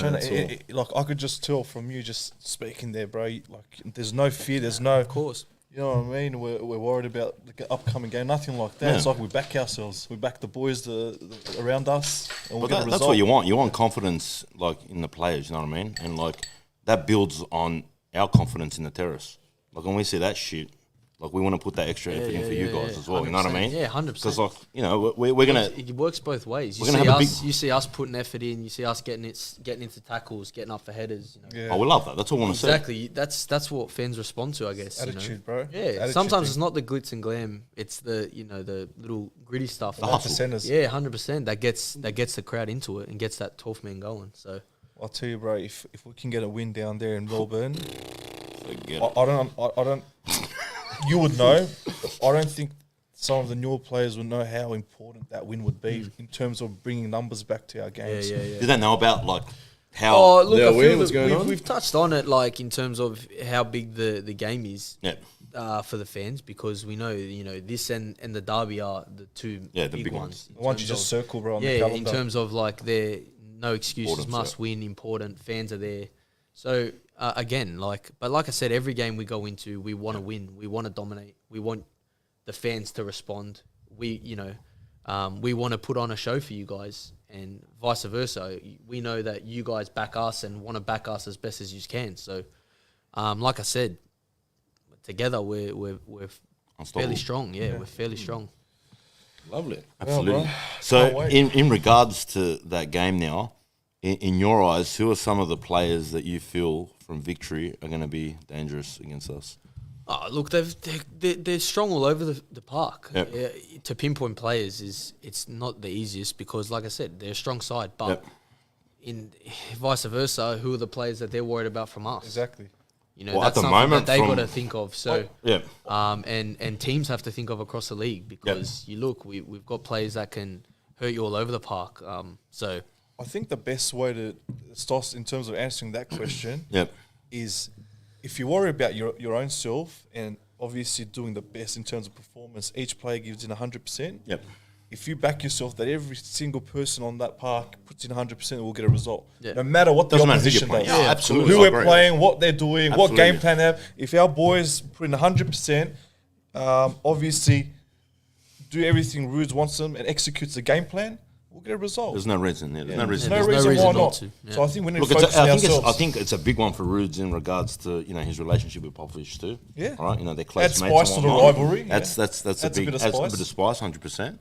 Like I could just tell from you just speaking there, bro. Like there's no fear, there's no. Of course. You know what I mean? We're worried about the upcoming game. Nothing like that. Yeah. It's like we back ourselves. We back the boys around us, and we get a result. That's what you want. You want confidence, like in the players. You know what I mean? And like that builds on our confidence in the terrace. Like when we see that shit, like we want to put that extra effort in for you guys as well. You know what I mean? Yeah, 100%. Because like you know we're gonna. It works both ways. You we're gonna have a you see us putting effort in. You see us getting into tackles, getting up for headers. You know. Oh, we love that. That's what we want to see. Exactly. That's what fans respond to, I guess. Attitude, you know? bro. Yeah. Attitude Sometimes thing. it's not the glitz and glam. It's the the little gritty stuff. The hustle. Percenters. Yeah, 100%. That gets the crowd into it and gets that 12th man going. So I'll tell you, bro. If we can get a win down there in Melbourne, Forget I it. don't. You would know. I don't think some of the newer players would know how important that win would be in terms of bringing numbers back to our games. yeah. Did they know about like how? Oh, look, They're I aware feel what's going on? we've touched on it, like in terms of how big the game is Yeah. for the fans, because we know this and the derby are the two Yeah, the big big ones. ones. Why don't you just circle, bro, on the Yeah, calendar? in terms of like they're no excuses, Importance, must win, important. Fans are there, so again, like I said, every game we go into, we want to win, we want to dominate, we want the fans to respond. We want to put on a show for you guys, and vice versa. We know that you guys back us and want to back us as best as you can. So, like I said, together we're fairly strong. Yeah, we're fairly strong. Lovely. Absolutely. bro. So, Can't wait. in regards to that game now, in your eyes, who are some of the players that you feel from Victory are going to be dangerous against us? Oh, look, they're strong all over the park. Yep. To pinpoint players it's not the easiest because, like I said, they're a strong side. But Yep. in vice versa, who are the players that they're worried about from us? Exactly. You know, Well, that's at the something moment that they from- got to think of. So, Yeah. and teams have to think of across the league because you look, we've got players that can hurt you all over the park. So I think the best way to start in terms of answering that question Yep. is if you worry about your own self and obviously doing the best in terms of performance, each player gives in 100%. Yep. If you back yourself that every single person on that park puts in 100%, will get a result. Yeah. No matter what the Doesn't matter who you're opposition playing. does. Yeah, absolutely. Who I we're agree. playing, what they're doing, what Absolutely. game plan they have. If our boys put in 100%, obviously do everything Rudes wants them and executes the game plan, we'll get a result. There's no reason. Yeah, there's no reason. no there's reason why not. to. Yeah. So I think we need Look, to focus on I ourselves. think it's a big one for Rudes in regards to his relationship with Popovich too. Yeah. All right. They're close Adds mates. spice and to the whatnot. rivalry, That's yeah. a Adds a big bit of adds a spice. bit of spice, 100%.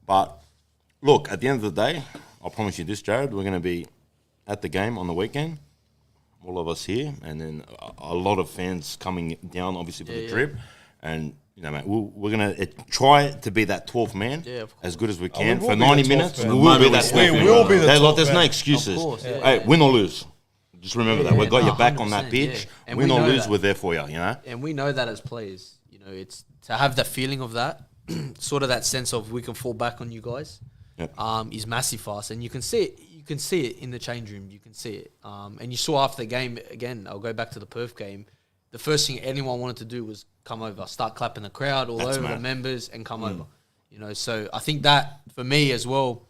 But look, at the end of the day, I promise you this, Jarrod, we're going to be at the game on the weekend. All of us here, and then a lot of fans coming down, obviously for the trip, and. Mate, we're going to try to be that 12th man as good as we can will for be 90 the 12th minutes. man. We will be that We 12th man. will be the 12th There's no man. excuses. Of course, yeah. Hey, win or lose. Just remember that. We've got no, your back on that 100%, pitch. yeah. And Win we or know lose, that. we're there for you, And we know that as players, it's to have that feeling of that, sort of that sense of we can fall back on you guys, Yep. is massive for us. And you can see it. You can see it in the change room. You can see it. And you saw after the game again. I'll go back to the Perth game. The first thing anyone wanted to do was come over, start clapping the crowd all That's over the mad. members, and come over. So I think that for me as well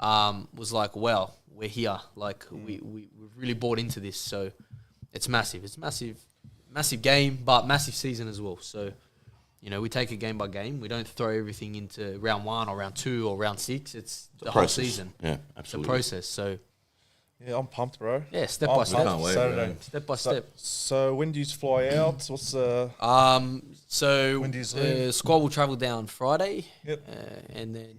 was like, well, we're here. Like we've really bought into this. So it's massive. It's massive game, but massive season as well. So we take it game by game. We don't throw everything into round 1 or round 2 or round 6. It's the whole process. season. Yeah, It's a absolutely. process. So Yeah, I'm pumped, bro. yeah, step I'm by pumped. step. Can't wait, Saturday. man. Step by So, step. so when do you fly out? What's So When do you the leave? squad will travel down Friday. Yep. And then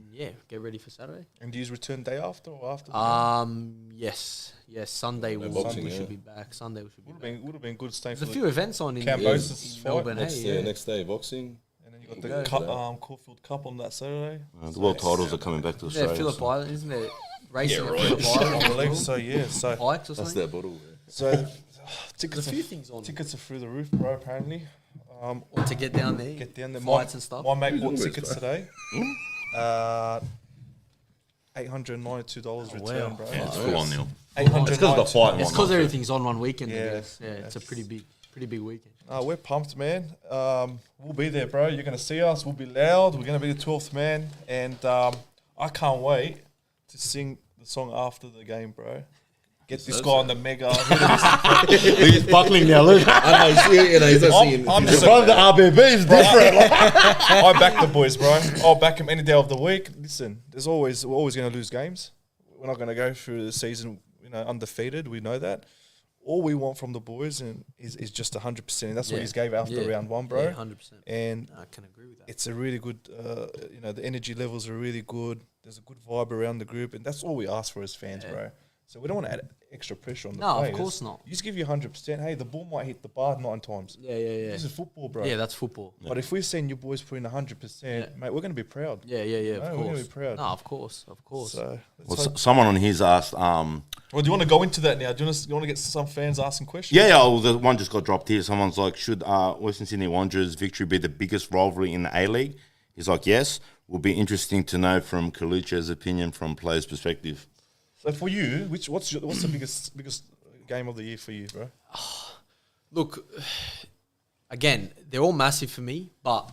get ready for Saturday. and do you return day after or after? the game? Yes. Sunday we boxing, should yeah. be back. Sunday we should be back. Would have been good staying for There's a the few events on in Cambosis in fight. Melbourne. Next Hey, yeah. next day boxing. and then you Got the Caulfield Cup on that Saturday. The world titles are coming back to Australia. Yeah, Phillip Island, isn't there? Racing right. at Phillip Island. I believe so. Yeah. So Pikes or That's something. their bottle. so tickets. There's a few things on. Tickets are through the roof, bro. Apparently. Or to get down there. Get down there. Fights and stuff. My mate bought always, tickets bro. today. $892 return, wow. bro. Yeah, it's full on now. $892. It's because of the fight and It's whatnot. because everything's on one weekend. I Yeah. guess. Yeah, it's a pretty big weekend. We're pumped, man. We'll be there, bro. You're going to see us. We'll be loud. We're going to be the 12th man. And I can't wait to sing the song after the game, bro. Get this guy on the mega. He's buckling now, look. I know, he's not singing. I'm just From the RBB is different. I back the boys, bro. I'll back them any day of the week. Listen, we're always going to lose games. We're not going to go through the season, undefeated. We know that. All we want from the boys is just 100%. And that's what he's gave after round one, bro. Yeah, 100%. And I can agree with that. it's a really good, the energy levels are really good. There's a good vibe around the group, and that's all we ask for as fans, bro. So we don't want to add extra pressure on the No, players. of course not. You just give you 100%. Hey, the ball might hit the bar 9 times. Yeah. This is football, bro. Yeah, that's football. But if we've seen you boys put in 100%, mate, we're going to be proud. Yeah, No, of we're course. gonna be proud. No, of course. So, Well, someone on his asked, well, do you want to go into that now? Do you want to get some fans asking questions? yeah, well, the one just got dropped here. Someone's like, should Western Sydney Wanderers Victory be the biggest rivalry in the A-League? He's like, yes. Will be interesting to know from Carluccio's opinion from players' perspective. So for you, what's the biggest game of the year for you, bro? Look, again, they're all massive for me, but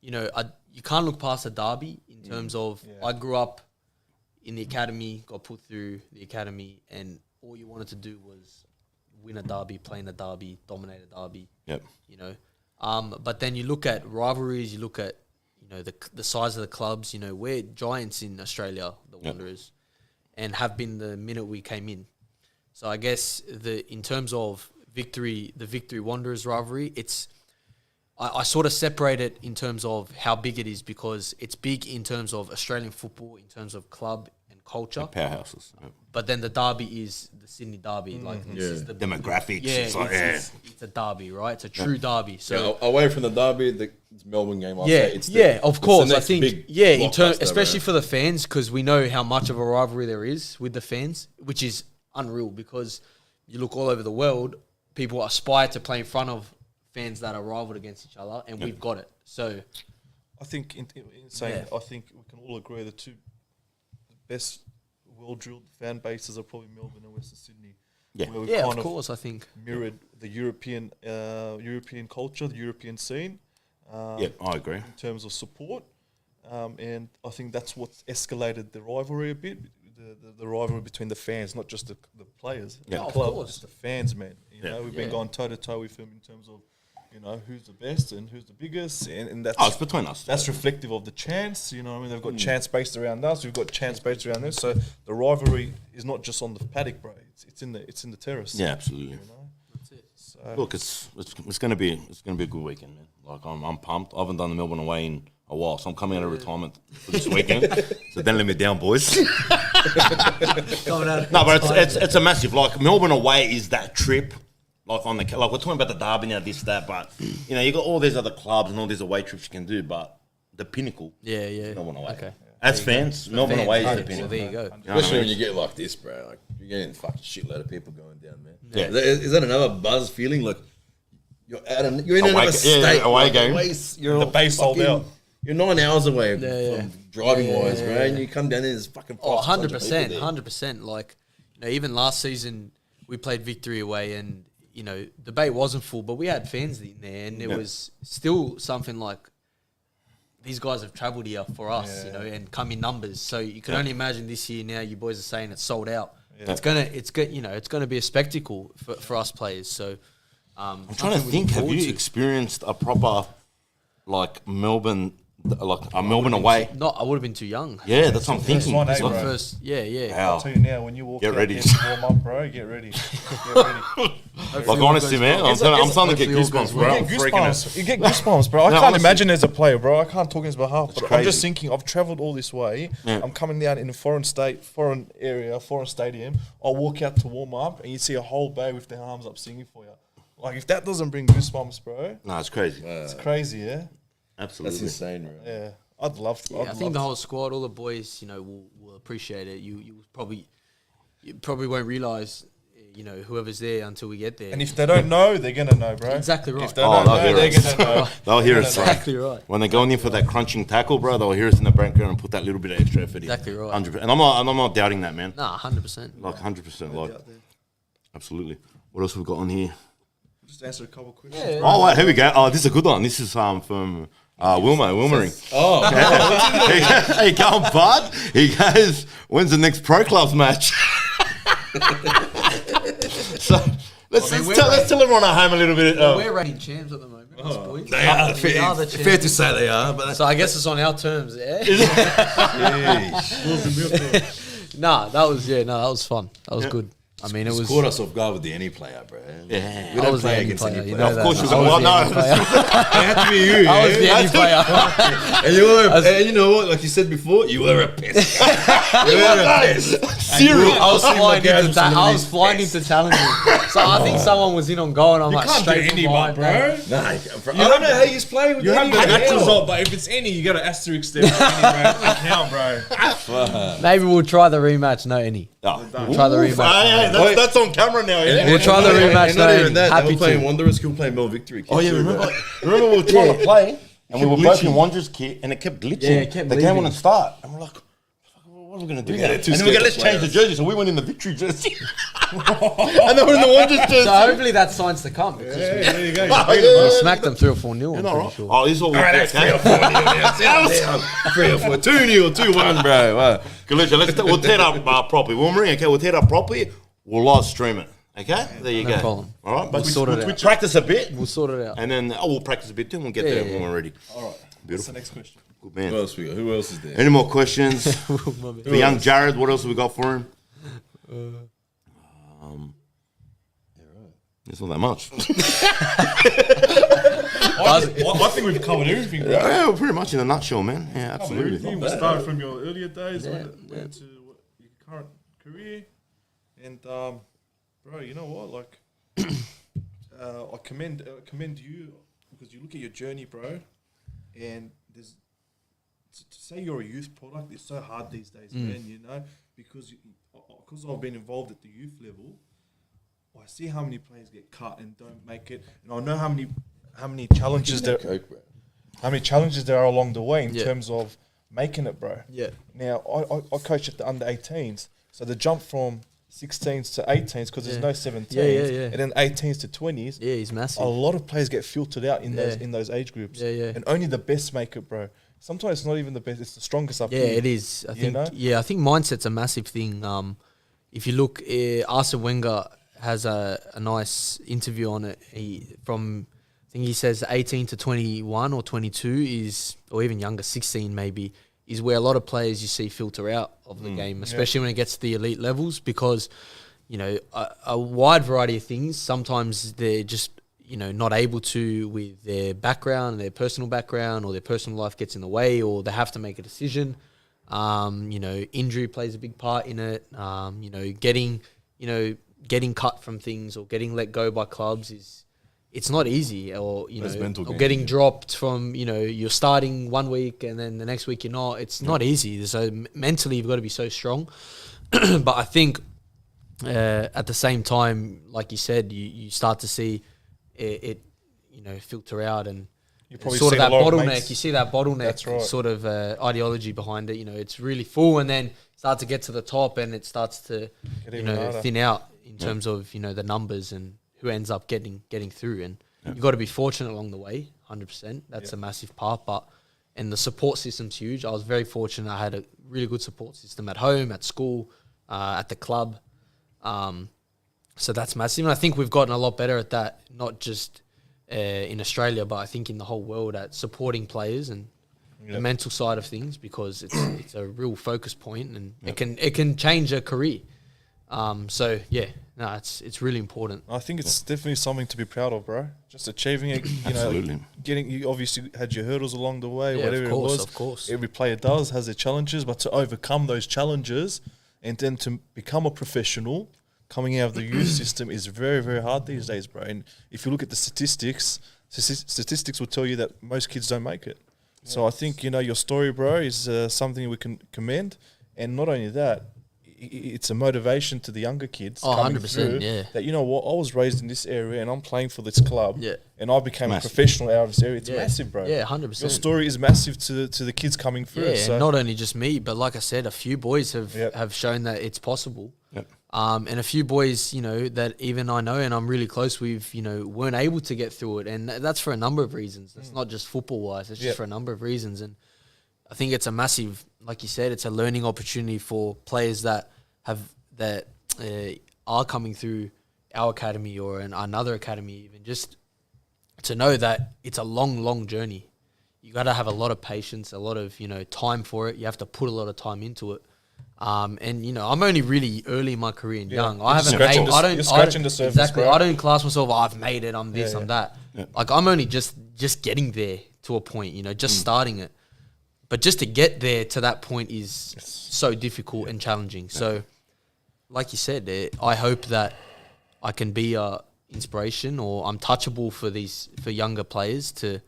you can't look past a derby in terms of I grew up in the academy, got put through the academy, and all you wanted to do was win a derby, play in a derby, dominate a derby. Yep. But then you look at rivalries, you look at the size of the clubs. We're giants in Australia, the Wanderers, and have been the minute we came in. So I guess in terms of the Victory Wanderers rivalry, I sort of separate it in terms of how big it is, because it's big in terms of Australian football, in terms of club and culture. Powerhouses. Yep. But then the derby is the Sydney derby. This is the Demographics. Yeah, It's it's a derby, right? It's a true derby. So away from the derby, it's Melbourne game. I'll yeah, say it's of course. I next think big in terms, blockbuster, especially bro. for the fans, because we know how much of a rivalry there is with the fans, which is unreal. Because you look all over the world, people aspire to play in front of fans that are rivaled against each other, and we've got it. So I think in saying, I think we can all agree the two best well-drilled fan bases are probably Melbourne and Western Sydney. Yeah. where we've yeah, kind of course, I think. mirrored the European culture, the European scene. Yep, I agree. In terms of support, and I think that's what's escalated the rivalry a bit. The rivalry between the fans, not just the players, Yeah. the Of club, course. it's the fans, man. We've been going toe to toe with them in terms of who's the best and who's the biggest, and that's It's between us. that's reflective of the chance. They've got chance based around us. We've got chance based around them. So the rivalry is not just on the paddock, bro. It's in the terrace. Yeah, absolutely. That's it. So, Look, it's gonna be a good weekend, man. Like I'm pumped. I haven't done the Melbourne away in a while, so I'm coming out of retirement for this weekend. So don't let me down, boys. Coming out. No, but it's a massive, like, Melbourne away is that trip. Like we're talking about the derby now, this, that, but you got all these other clubs and all these away trips you can do, but the pinnacle, Yeah. Melbourne away. Okay. As fans, Melbourne Fans, away is the so pinnacle. there you go. You know what I Especially mean? when you get like this, bro. Like you're getting a fucking shitload of people going down, man. Yeah. Is that another buzz feeling? Like you're in Away another ga- state. yeah, away like, game. You're The base sold out. You're 9 hours away Yeah. from driving wise, bro. And you come down there, there's fucking 100%, 100%. 100%. Like, even last season we played Victory away, and the bay wasn't full, but we had fans in there, and it was still something like these guys have travelled here for us, and come in numbers. So you can only imagine this year. Now you boys are saying it's sold out. It's gonna be a spectacle for us players. So I'm trying to think. Have you experienced a proper like Melbourne away? No, I would have been too young. Yeah, that's what I'm thinking. one, eh, It's bro? like- First, yeah. Wow. I'll tell you now, when you walk Get out ready. there to warm up, bro, get ready. Get ready. Like, honestly, man, I'm starting to get hopefully all goosebumps, goes bro. well. I'm freaking out. You get goosebumps, bro. I No, can't honestly. imagine as a player, bro. I can't talk on his behalf, but I'm crazy. just thinking, I've travelled all this way. Yeah. I'm coming down in a foreign state, foreign area, foreign stadium. I'll walk out to warm up, and you see a whole bay with their arms up singing for you. Like, if that doesn't bring goosebumps, bro, No, it's crazy. it's crazy, yeah? Absolutely. That's insane, right? Yeah, I'd love to. I think the whole squad, all the boys, will appreciate it. You probably won't realize, whoever's there until we get there. And if they don't know, they're gonna know, bro. Exactly right. If they don't know, they're gonna know. They'll hear us. Exactly right. When they're going in for that crunching tackle, bro, they'll hear us in the background and put that little bit of extra effort in. Exactly right. 100%. And I'm not doubting that, man. Nah, 100%. Like 100%. Like, absolutely. What else have we got on here? Just answer a couple of questions. Yeah. Oh, wait, here we go. Oh, this is a good one. This is from Wilmering. Oh, Hey, go on, bud. He goes, when's the next Pro Clubs match? So let's tell everyone at home a little bit. We're reigning champs at the moment, us boys. they are. We are the Fair to champions. say they are, but So I guess it's on our terms, yeah? Yeesh. that was fun. That was good. I mean, it was. Caught us off guard with the any player, bro. Yeah. We I don't was the play any against player. any You player. know Of course that. you I was. was the any player. It had to be you. I was the any player. And you were, and you know what? Like you said before, you were a pest. You were a pest. Serious. I was flying into Gareth that. was I was flying into challenging. So I think someone was in on goal, and I'm like Can't straight do from any, behind, bro. Nah, I don't know how he's playing with You have any, the bro. net result, but if it's any, you got to asterisk there. For any, bro. It doesn't count, bro. Maybe we'll try the rematch. No, any. Oh. Try the rematch. That's on camera now. Yeah? We'll try the rematch. And not No, even that. They happy were playing to. Wanderers, still playing Melbourne Victory. Oh yeah, remember we were trying to play and we were both in Wanderers kit and it kept glitching. Yeah, it kept the game leaving. wouldn't start. And we're like, what are we gonna do? gotta And two then we go, let's step change the players. jersey. So we went in the Victory jersey. And then we're in the Wanderers jersey. So hopefully that's signs to come. Because There you go. we smacked them 3 or 4-0. I'm You're not pretty right. sure. Oh, this is what we're Alright, that's 3 or 4 3 or 4, 2-0, 2-1, bro. Wow. Carluccio, we'll tear it up properly. Wilmering, okay, we'll tear it up properly. We'll live stream it. Okay? There you No go. problem. All right, but sort it we out. practice a bit We'll sort it out. and then we'll practice a bit too and we'll get Yeah, there yeah, when we're ready. All right. What's Beautiful. the next question? Good Who man. else we got? Who else is there? Any more questions for young Jarrod? What else have we got for him? It's not that much. I think we've covered everything, bro. Yeah, well, pretty much in a nutshell, man. Yeah, absolutely. Everything. We started from your earlier days, went to your current career, and bro, you know what? Like, I commend you because you look at your journey, bro, and there's to say you're a youth product. It's so hard these days, man. You know, because I've been involved at the youth level. I see how many players get cut and don't make it, and I know how many challenges there. Coke, bro. How many challenges there are along the way in Yeah. terms of making it, bro. Yeah. Now, I coach at the under 18s, so the jump from 16s to 18s, because there's Yeah. no 17s, Yeah. and then 18s to 20s, Yeah, he's massive. a lot of players get filtered out in Yeah. those age groups. Yeah. And only the best make it, bro. Sometimes it's not even the best, it's the strongest up Yeah, here. it is. I You think. know? Yeah, I think mindset's a massive thing. If you look, Arsene Wenger has a nice interview on it. I think he says 18 to 21 or 22 is, or even younger, 16 maybe, is where a lot of players you see filter out of the game, especially when it gets to the elite levels, because a wide variety of things. Sometimes they're just not able to with their background, their personal background, or their personal life gets in the way, or they have to make a decision. Injury plays a big part in it. Getting cut from things or getting let go by clubs it's not easy, or That's mental or game, getting yeah. dropped from you're starting one week and then the next week you're not. It's not easy. So mentally you've got to be so strong. But I think at the same time, like you said, you start to see it filter out, and You probably sort of seen a that lot of bottleneck. mates- You see that bottleneck That's right. sort of ideology behind it. It's really full, and then start to get to the top, and it starts to Get even harder. thin out in terms of the numbers and who ends up getting through. And you've got to be fortunate along the way. 100%. That's a massive part. And the support system's huge. I was very fortunate. I had a really good support system at home, at school, at the club. So that's massive. And I think we've gotten a lot better at that, not just in Australia, but I think in the whole world, at supporting players and the mental side of things, because it's a real focus point, and it can change a career. It's really important. I think it's definitely something to be proud of, bro. Just achieving it, Absolutely. You obviously had your hurdles along the way, Yeah, whatever of course, it was. of course. Every player has their challenges, but to overcome those challenges and then to become a professional coming out of the youth system is very, very hard these days, bro. And if you look at the statistics will tell you that most kids don't make it. So I think, your story, bro, is something we can commend. And not only that, it's a motivation to the younger kids coming 100%, through yeah. that, I was raised in this area and I'm playing for this club, Yeah. and I became Massive. a professional out of this area. It's Yeah. massive, bro. Yeah, 100%. Your story is massive to the kids coming through. Yeah, so and not only just me, but like I said, a few boys have Yep. have shown that it's possible. Yep. And a few boys, that even I know and I'm really close with, weren't able to get through it. And that's for a number of reasons. It's not just football-wise. It's Yep. just for a number of reasons. And I think it's a massive, like you said, it's a learning opportunity for players that are coming through our academy or another academy even, just to know that it's a long, long journey. You got to have a lot of patience, a lot of, time for it. You have to put a lot of time into it. And I'm only really early in my career and young. I haven't scratching made. the- I don't. you're scratching I the don't surface, exactly. bro. I don't class myself. I've made it. I'm this. Yeah, I'm yeah. that. Like I'm only just getting there to a point. Just starting it. But just to get there to that point is so difficult and challenging. So, like you said, I hope that I can be a inspiration or I'm touchable for younger players to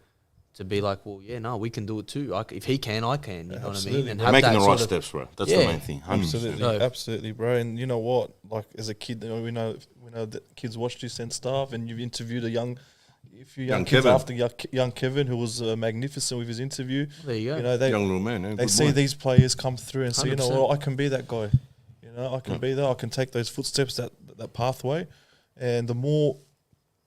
be like, well, yeah, no, we can do it too. If he can, I can. You know what I mean? And We're have making that the right sort of- steps, bro. That's the Yeah. main thing. 100%. Absolutely, No. absolutely, bro. And you know what? Like as a kid, we know that kids watch this and stuff. And you've interviewed young kids Kevin. after young Kevin, who was magnificent with his interview. There you go. They Young little man. they see these players come through and say, 100%. I can be that guy. I can be that. I can take those footsteps, that pathway. And the more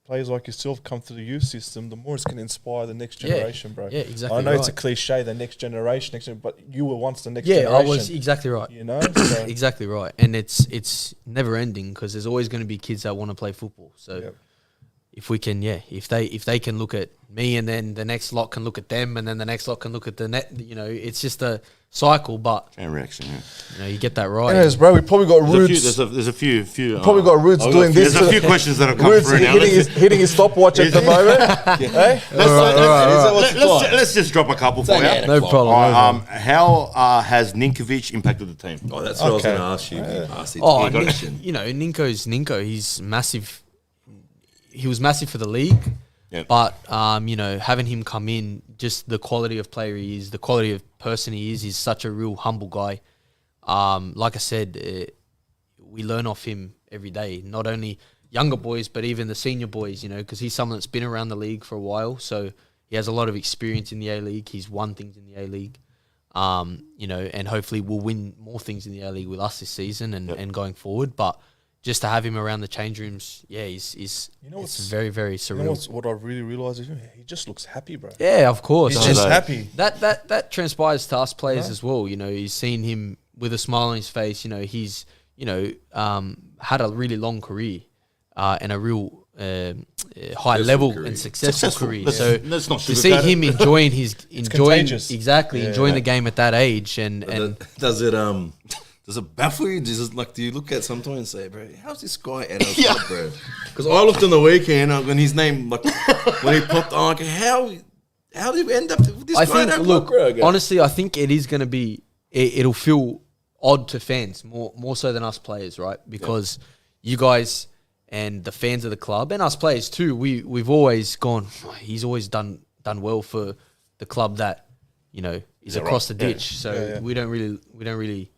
players like yourself come through the youth system, the more it's going to inspire the next generation, bro. Yeah, exactly I know it's a right. cliche, the next generation, but you were once the next Yeah, generation. I was exactly right. So, Exactly right. And it's never ending because there's always going to be kids that want to play football. So Yep. if we can, if they can look at me and then the next lot can look at them and then the next lot can look at the net, it's just a cycle. But Chain reaction, yeah. you get that right. anyways, bro, we probably got Roots. There's a few. Probably got Roots doing this. There's a few questions that have come Roots through now. hitting his stopwatch at the moment. Hey? Let's just drop a couple for you. No problem. All no right, problem. how has Ninkovic impacted the team? Oh, that's what I was Okay. going to ask you. Ask the Oh, question. Ninko's Ninko. He's massive. He was massive for the league. Yeah. But, having him come in, just the quality of player he is, the quality of person he is, he's such a real humble guy. Like I said, we learn off him every day, not only younger boys, but even the senior boys, because he's someone that's been around the league for a while. So he has a lot of experience in the A-League. He's won things in the A-League. And hopefully we'll win more things in the A-League with us this season and going forward. But just to have him around the change rooms, it's very, very surreal. What I really realised is he just looks happy, bro. Yeah, of course. He's just happy. That transpires to us players as well. He's seen him with a smile on his face. He's had a really long career and a real high level career. and successful career. Let's- So let's not to see sugarcoat him enjoying contagious. enjoying the game at that age and Does it baffle you? Do you look at sometimes and say, bro, how's this guy at our club, bro? Because I looked on the weekend when his name, when he popped on, like, how did we end up with this I guy at think, our look, club, bro? I go, honestly, I think it is going to be, it'll feel odd to fans more so than us players, right? Because you guys and the fans of the club and us players too, we've always gone, he's always done well for the club that, is across the ditch. So we don't really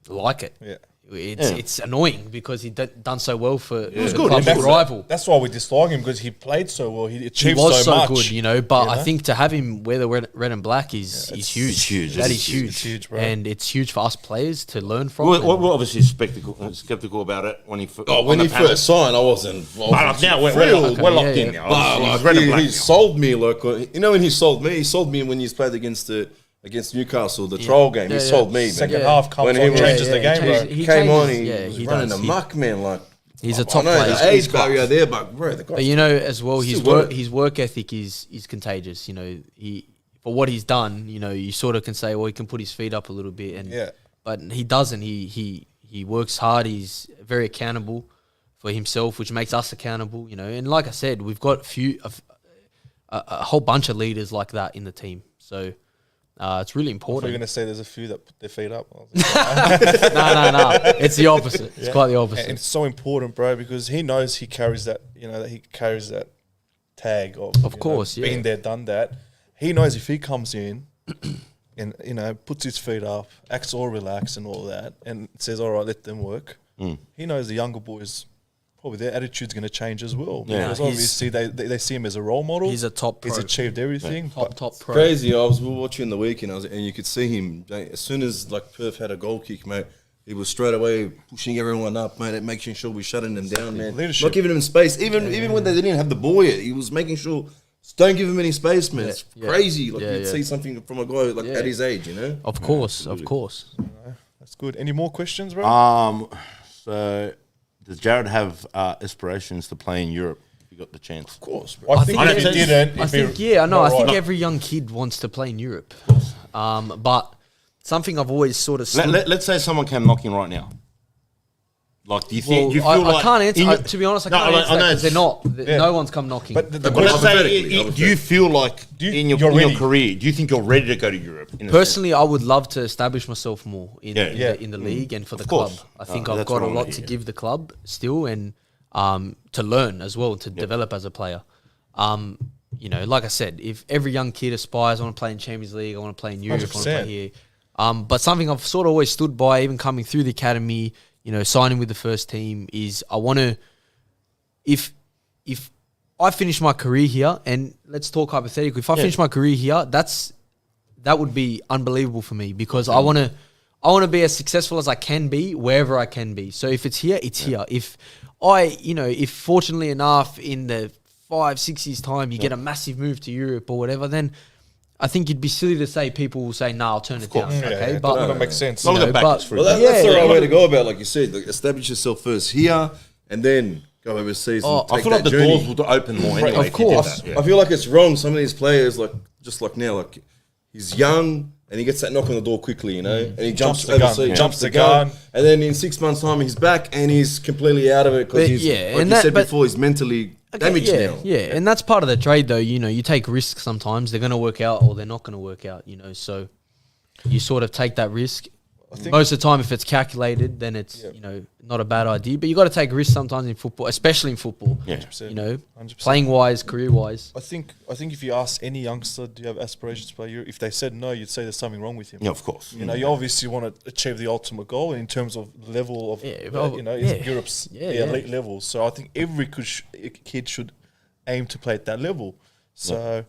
like it. Yeah. It's annoying because he done so well for the good. club's That's- rival. That's why we dislike him, because he played so well. He He achieved was so so much. good, but I think to have him wear the red and black is huge. it's huge. That It's is huge. It's huge, bro. And it's huge for us players to learn from. We're and- obviously skeptical about it when he when he first signed, I wasn't. Now we're thrilled. locked in yeah. now. But, Obviously, like, he's red and black he now. sold me when he sold me when he's played against Newcastle, the trial game. Yeah, he yeah. sold me. Second man. half comes When on, he was- changes the Yeah, game, yeah, bro. he Came on, changes, he was he running does. amok, man. Like, He's a I top know player. the age barrier there, but bro, the But guy's as well, Still his work ethic is contagious. He for what he's done, you sort of can say, well, he can put his feet up a little bit, but he doesn't. He works hard. He's very accountable for himself, which makes us accountable. And like I said, we've got a whole bunch of leaders like that in the team. So it's really You're important. going to say there's a few that put their feet up. No. It's the opposite. It's quite the opposite. And it's so important, bro, because he knows he carries that, that he carries that tag of Of course, yeah. being there, done that. he knows if he comes in and, you know, puts his feet up, acts all relaxed and all that, and says, all right, let them work, he knows the younger boys, probably their attitude's going to change as well. Yeah. Because obviously they see him as a role model. He's a top pro. He's achieved everything. top pro. Crazy. I was watching the weekend, and you could see him as soon as like Perth had a goal kick, mate. He was straight away pushing everyone up, mate, and making sure we're shutting them down, man. Leadership. Not giving them space, even when they didn't have the ball yet. He was making sure don't give him any space, man. It's crazy. Like you'd see something from a guy like at his age, you know. Of course, of course. That's good. Any more questions, bro? So does Jarrod have aspirations to play in Europe? If you got the chance, Of course, bro. I think if he didn't, I think every young kid wants to play in Europe. But something I've always sort of let's say someone came knocking right now. Like, do you think well, you feel I can't answer. To be honest, I can't answer that because they're not. No one's come knocking. But But let's say, do you feel like in your career, do you think you're ready to go to Europe? Personally, I would love to establish myself more in the league and for the club. course. I think I've got a lot to give the club still, and to learn as well, to develop as a player. You know, like I said, if every young kid aspires, I want to play in Champions League, I want to play in Europe, I want to play here. But something I've sort of always stood by, even coming through the academy, you know, signing with the first team, is I want to, if I finish my career here, and let's talk hypothetically, if I finish my career here, that would be unbelievable for me, because I want to be as successful as I can be wherever I can be. So if it's here, it's here. If if fortunately enough in the 5-6 years time you get a massive move to Europe or whatever, then I think it'd be silly to say people will say, "Nah, I'll turn it down." Okay, but that makes sense. Well, that's the right way to go about, like you said. Like, establish yourself first here, and then go overseas. And take I feel like the journey. doors would open more anyway. Of course. I feel like it's wrong. Some of these players, like just like now, like he's young and he gets that knock on the door quickly, you know, and he jumps the gun, jumps the gun, and then in 6 months' time he's back and he's completely out of it because he's, like you said before, he's mentally damaged now. Yeah, and that's part of the trade, though. You know, you take risks sometimes. They're going to work out or they're not going to work out, you know. So you sort of take that risk. Most of the time, if it's calculated, then it's, you know, not a bad idea. But you got to take risks sometimes in football, especially in football. Yeah. 100%. You know, 100%. playing-wise, career-wise. I think if you ask any youngster, do you have aspirations to play Europe? If they said no, you'd say there's something wrong with him. Yeah, of course. You know, you obviously want to achieve the ultimate goal in terms of level of, Europe's elite level. So I think every kid should aim to play at that level. So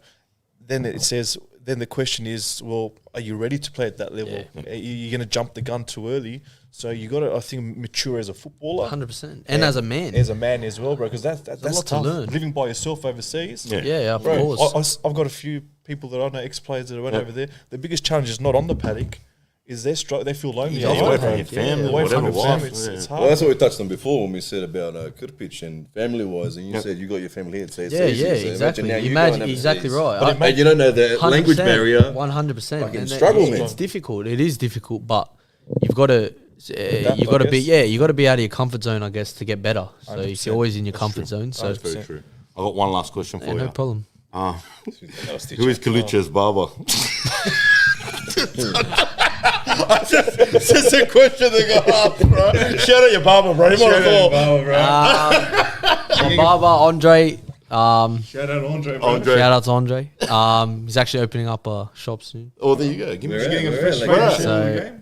then it says, then the question is, well, are you ready to play at that level? Are you going to jump the gun too early? So you got to, I think, mature as a footballer, 100%, and as a man, as well, bro. Because that's a lot tough. to learn. Living by yourself overseas, of bro, course. I've got a few people that I know, ex-players that went over there. The biggest challenge is not on the paddock. Is they feel lonely. Away from your family, away from whatever. your family. It's hard. Well, that's what we touched on before when we said about Kurpic and family-wise, and you said you got your family here. So it's easy. So exactly. imagine exactly right. But you don't know the language barrier. 100%. Fucking struggle, man. It's difficult. It is difficult, but you've got to. You got to be out of your comfort zone, I guess, to get better. So if you're always in your comfort zone, so That's very true. I got one last question for you. No problem. Who is Carluccio's barber? It's just a question that got asked, bro. Shout out your barber, bro. My barber, Andre. Shout out Andre, bro. Shout out to Andre. He's actually opening up a shop soon. Oh, there you go. Give me Getting a fresh So,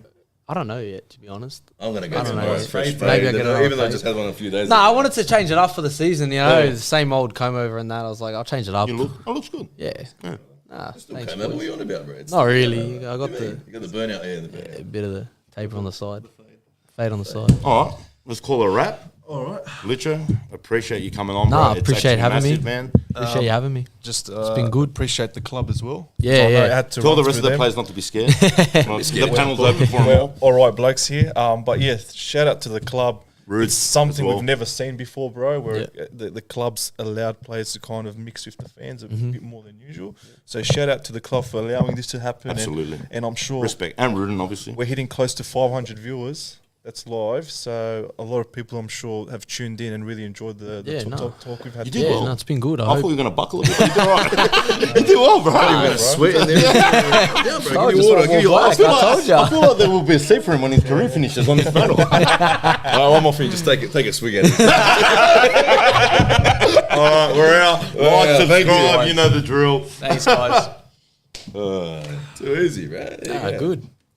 I don't know yet, to be honest. I'm going to go I don't to know. a fresh Maybe I fade, get another even though I fade. just had one a few days No, ago. I wanted to change it up for the season, you know, the same old comb over and that. I was like, I'll change it up. looks good. Yeah. Nah, thanks, Okay, man, what are you on about, bro? It's not really. I got you got the burnout here in the back. a bit of the taper on the side. Fade on the side. All right, let's call it a wrap. All right. Licho, appreciate you coming on, Nah, bro. It's appreciate actually having me. massive, man. Appreciate you having me. Just It's been good. Appreciate the club as well. Yeah, I know yeah. I had to Tell run the rest of through the them. players not to be scared. The panel's open for them. Well, all right, blokes here. But yeah, shout out to the club. Rude It's something as well. we've never seen before, bro. Where the club's allowed players to kind of mix with the fans a bit more than usual. So shout out to the club for allowing this to happen. Absolutely. And I'm sure Respect. And Rudin, obviously. we're hitting close to 500 viewers. That's live. So a lot of people, I'm sure, have tuned in and really enjoyed the talk we've had. You did today. well. No, it's been good. I I thought you hope. were going to buckle a bit. But you did all right. You did well, bro. You're going to sweat in there. Yeah, bro. I Give just you water. want Give you more ice. black. I told ya. I feel like there will be a seat for him when his career finishes on this panel. I'm off here. Just take a swig at it. All right, we're out. Like, thank you. subscribe. You know the drill. Thanks, guys. Too easy, right? Good.